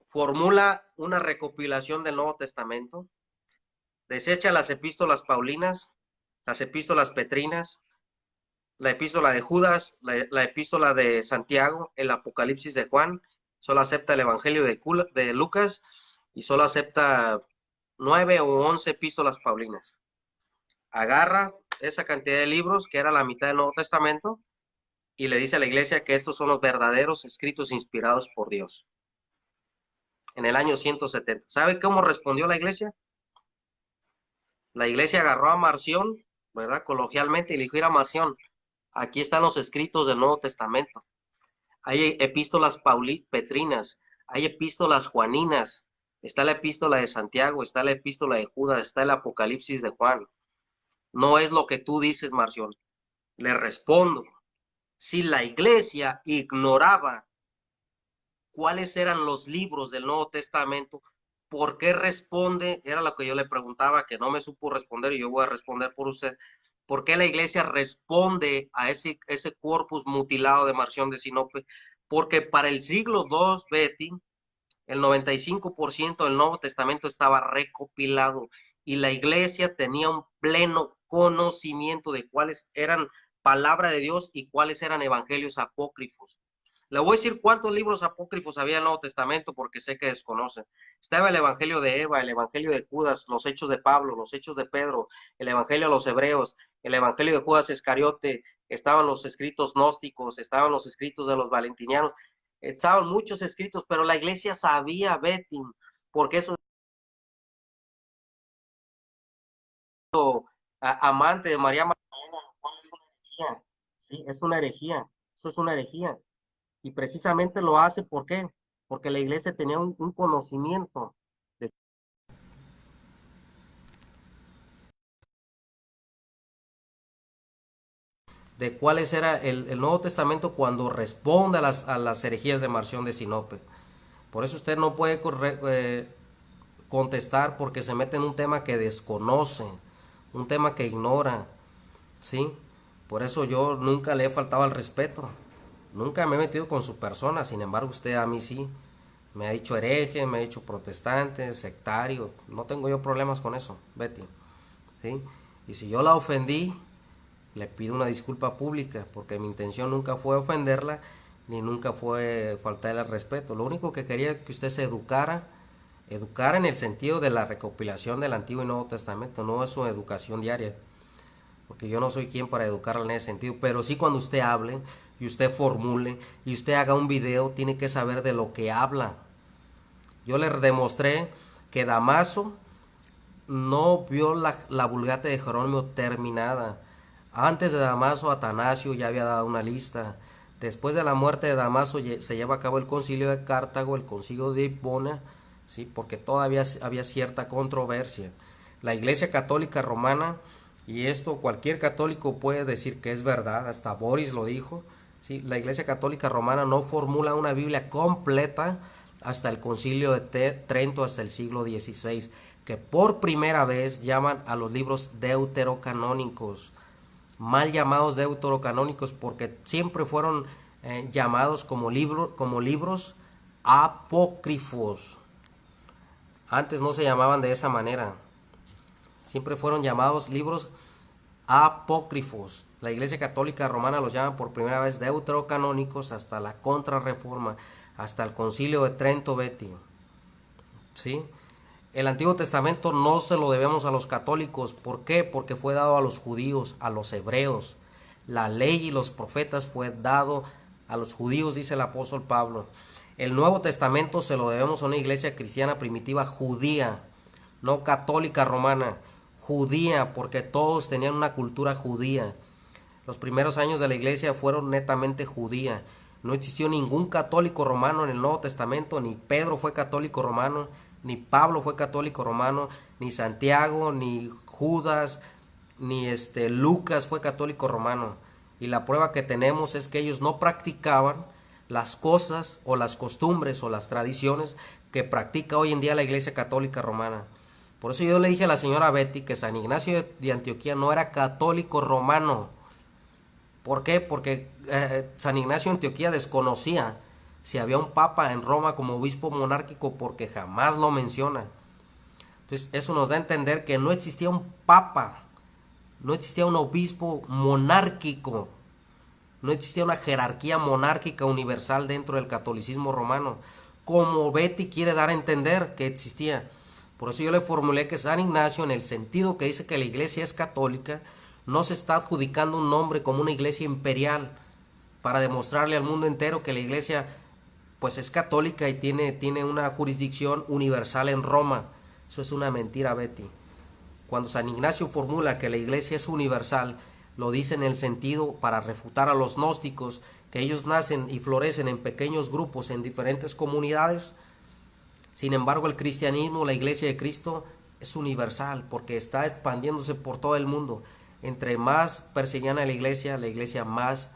formula una recopilación del Nuevo Testamento, desecha las epístolas paulinas, las epístolas petrinas, la epístola de Judas, la epístola de Santiago, el Apocalipsis de Juan, solo acepta el Evangelio de Lucas y solo acepta 9 o 11 epístolas paulinas. Agarra esa cantidad de libros, que era la mitad del Nuevo Testamento, y le dice a la iglesia que estos son los verdaderos escritos inspirados por Dios. En el año 170. ¿Sabe cómo respondió la iglesia? La iglesia agarró a Marción, ¿verdad? Coloquialmente, y le dijo: "Mira, Marción, aquí están los escritos del Nuevo Testamento. Hay epístolas petrinas, hay epístolas juaninas, está la epístola de Santiago, está la epístola de Judas, está el Apocalipsis de Juan. No es lo que tú dices, Marción". Le respondo: si la iglesia ignoraba cuáles eran los libros del Nuevo Testamento, ¿por qué responde? Era lo que yo le preguntaba, que no me supo responder, y yo voy a responder por usted. ¿Por qué la iglesia responde a ese corpus mutilado de Marción de Sinope? Porque para el siglo II, Betty, el 95% del Nuevo Testamento estaba recopilado y la iglesia tenía un pleno conocimiento de cuáles eran palabra de Dios y cuáles eran evangelios apócrifos. Le voy a decir cuántos libros apócrifos había en el Nuevo Testamento porque sé que desconocen. Estaba el Evangelio de Eva, el Evangelio de Judas, los Hechos de Pablo, los Hechos de Pedro, el Evangelio de los Hebreos, el Evangelio de Judas Iscariote, estaban los escritos gnósticos, estaban los escritos de los valentinianos, estaban muchos escritos, pero la iglesia sabía, Betty, porque eso amante de María Magdalena, ¿cuál es una herejía? Sí, es una herejía, eso es una herejía. Y precisamente lo hace, ¿por qué? Porque la iglesia tenía un conocimiento de cuáles era el Nuevo Testamento cuando responde a las herejías de Marción de Sinope. Por eso usted no puede contestar porque se mete en un tema que desconoce, un tema que ignora, ¿sí? Por eso yo nunca le he faltado al respeto, nunca me he metido con su persona, sin embargo usted a mí sí. Me ha dicho hereje, me ha dicho protestante, sectario. No tengo yo problemas con eso, Betty. ¿Sí? Y si yo la ofendí, le pido una disculpa pública, porque mi intención nunca fue ofenderla, ni nunca fue faltarle al respeto. Lo único que quería es que usted se educara en el sentido de la recopilación del Antiguo y Nuevo Testamento, no es su educación diaria, porque yo no soy quien para educarla en ese sentido, pero sí cuando usted hable y usted formule y usted haga un video, tiene que saber de lo que habla. Yo le demostré que Damaso no vio la Vulgata de Jerónimo terminada. Antes de Damaso, Atanasio ya había dado una lista. Después de la muerte de Damaso se lleva a cabo el concilio de Cartago, el concilio de Hipona, ¿sí? Porque todavía había cierta controversia. La Iglesia Católica Romana, y esto cualquier católico puede decir que es verdad, hasta Boris lo dijo, ¿sí? La Iglesia Católica Romana no formula una Biblia completa hasta el concilio de Trento, hasta el siglo XVI, que por primera vez llaman a los libros deuterocanónicos, mal llamados deuterocanónicos porque siempre fueron llamados como libros apócrifos. Antes no se llamaban de esa manera, siempre fueron llamados libros apócrifos. La Iglesia Católica Romana los llama por primera vez deuterocanónicos hasta la Contrarreforma, hasta el Concilio de Trento, Betty. ¿Sí? El Antiguo Testamento no se lo debemos a los católicos. ¿Por qué? Porque fue dado a los judíos, a los hebreos. La ley y los profetas fue dado a los judíos, dice el apóstol Pablo. El Nuevo Testamento se lo debemos a una iglesia cristiana primitiva judía, no católica romana, judía, porque todos tenían una cultura judía. Los primeros años de la iglesia fueron netamente judía. No existió ningún católico romano en el Nuevo Testamento, ni Pedro fue católico romano, ni Pablo fue católico romano, ni Santiago, ni Judas, ni Lucas fue católico romano. Y la prueba que tenemos es que ellos no practicaban las cosas o las costumbres o las tradiciones que practica hoy en día la Iglesia Católica Romana. Por eso yo le dije a la señora Betty que San Ignacio de Antioquía no era católico romano. ¿Por qué? Porque San Ignacio de Antioquía desconocía si había un papa en Roma como obispo monárquico, porque jamás lo menciona. Entonces eso nos da a entender que no existía un papa, no existía un obispo monárquico, no existía una jerarquía monárquica universal dentro del catolicismo romano, como Betty quiere dar a entender que existía. Por eso yo le formulé que San Ignacio, en el sentido que dice que la iglesia es católica, no se está adjudicando un nombre como una iglesia imperial para demostrarle al mundo entero que la iglesia pues es católica y tiene una jurisdicción universal en Roma. Eso es una mentira, Betty. Cuando San Ignacio formula que la iglesia es universal, lo dice en el sentido para refutar a los gnósticos, que ellos nacen y florecen en pequeños grupos en diferentes comunidades. Sin embargo, el cristianismo, la iglesia de Cristo, es universal porque está expandiéndose por todo el mundo. Entre más perseguían a la iglesia más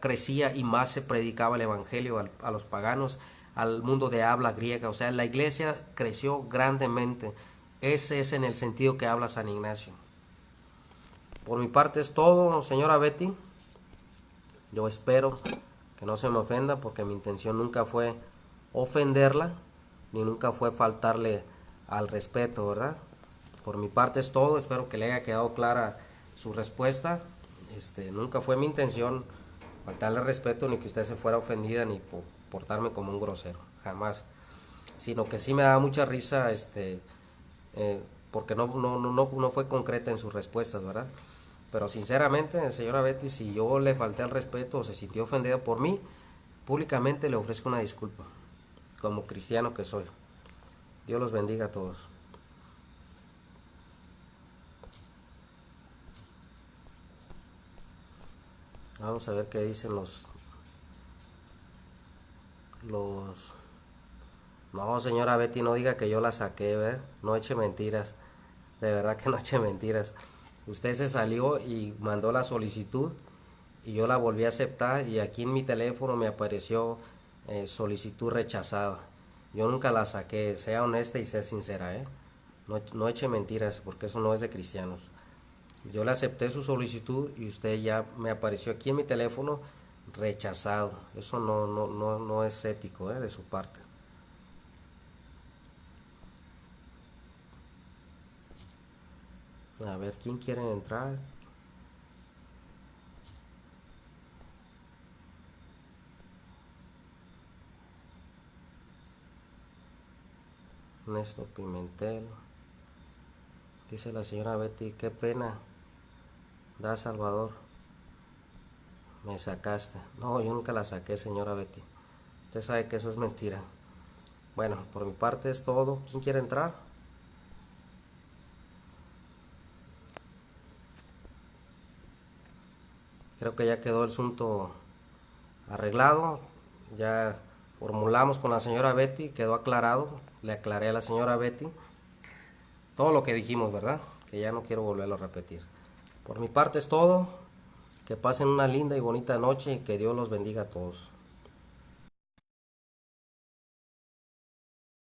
crecía y más se predicaba el evangelio a los paganos, al mundo de habla griega. O sea, la iglesia creció grandemente. Ese es en el sentido que habla San Ignacio. Por mi parte es todo, señora Betty. Yo espero que no se me ofenda, porque mi intención nunca fue ofenderla, ni nunca fue faltarle al respeto, ¿verdad? Por mi parte es todo, espero que le haya quedado clara su respuesta. Nunca fue mi intención faltarle respeto, ni que usted se fuera ofendida, ni portarme como un grosero, jamás. Sino que sí me da mucha risa, porque no fue concreta en sus respuestas, ¿verdad? Pero sinceramente, señora Betty, si yo le falté al respeto o se sintió ofendida por mí, públicamente le ofrezco una disculpa, como cristiano que soy. Dios los bendiga a todos. Vamos a ver qué dicen los... No, señora Betty, no diga que yo la saqué, ¿verdad? No eche mentiras. De verdad que no eche mentiras. Usted se salió y mandó la solicitud y yo la volví a aceptar, y aquí en mi teléfono me apareció solicitud rechazada. Yo nunca la saqué, sea honesta y sea sincera, ¿eh? No eche mentiras, porque eso no es de cristianos. Yo le acepté su solicitud y usted ya me apareció aquí en mi teléfono rechazado. Eso no es ético, de su parte. A ver, ¿quién quiere entrar? Néstor Pimentel. Dice la señora Betty, qué pena da, Salvador, me sacaste. No, yo nunca la saqué, señora Betty. Usted sabe que eso es mentira. Bueno, por mi parte es todo. ¿Quién quiere entrar? Creo que ya quedó el asunto arreglado. Ya formulamos con la señora Betty, quedó aclarado. Le aclaré a la señora Betty todo lo que dijimos, ¿verdad? Que ya no quiero volverlo a repetir. Por mi parte es todo. Que pasen una linda y bonita noche y que Dios los bendiga a todos.